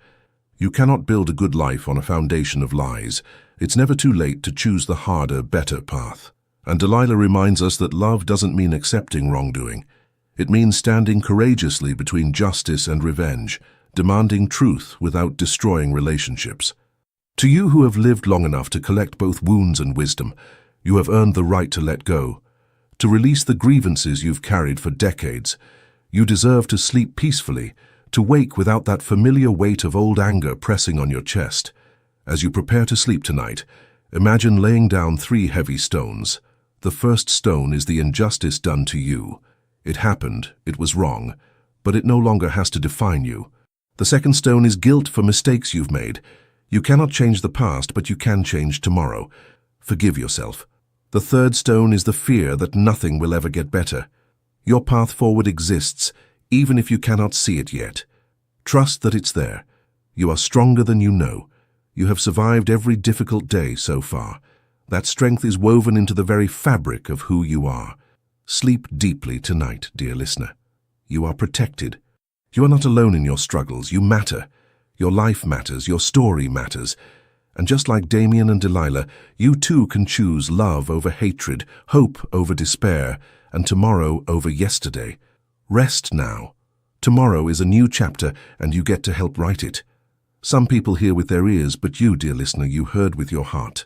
You cannot build a good life on a foundation of lies. It's never too late to choose the harder, better path. And Delilah reminds us that love doesn't mean accepting wrongdoing. It means standing courageously between justice and revenge, demanding truth without destroying relationships. To you who have lived long enough to collect both wounds and wisdom, you have earned the right to let go, to release the grievances you've carried for decades. You deserve to sleep peacefully, to wake without that familiar weight of old anger pressing on your chest. As you prepare to sleep tonight, imagine laying down 3 heavy stones. The first stone is the injustice done to you. It happened, it was wrong, but it no longer has to define you. The second stone is guilt for mistakes you've made. You cannot change the past, but you can change tomorrow. Forgive yourself. The third stone is the fear that nothing will ever get better. Your path forward exists, even if you cannot see it yet. Trust that it's there. You are stronger than you know. You have survived every difficult day so far. That strength is woven into the very fabric of who you are. Sleep deeply tonight, dear listener. You are protected. You are not alone in your struggles. You matter. Your life matters. Your story matters. And just like Damien and Delilah, you too can choose love over hatred, hope over despair, and tomorrow over yesterday. Rest now. Tomorrow is a new chapter, and you get to help write it. Some people hear with their ears, but you, dear listener, you heard with your heart.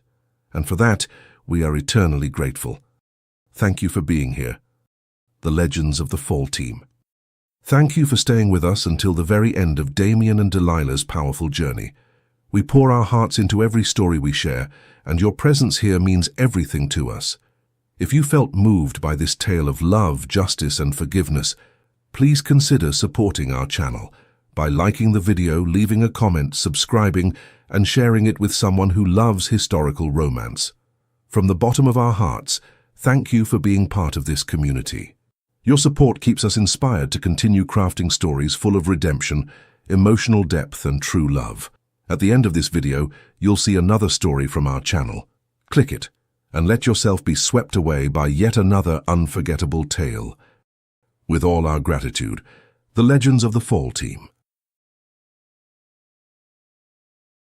And for that, we are eternally grateful. Thank you for being here. The Legends of the Fall Team. Thank you for staying with us until the very end of Damien and Delilah's powerful journey. We pour our hearts into every story we share, and your presence here means everything to us. If you felt moved by this tale of love, justice, and forgiveness, please consider supporting our channel by liking the video, leaving a comment, subscribing, and sharing it with someone who loves historical romance. From the bottom of our hearts, thank you for being part of this community. Your support keeps us inspired to continue crafting stories full of redemption, emotional depth, and true love. At the end of this video, you'll see another story from our channel. Click it, and let yourself be swept away by yet another unforgettable tale. With all our gratitude, the Legends of the Fall Team.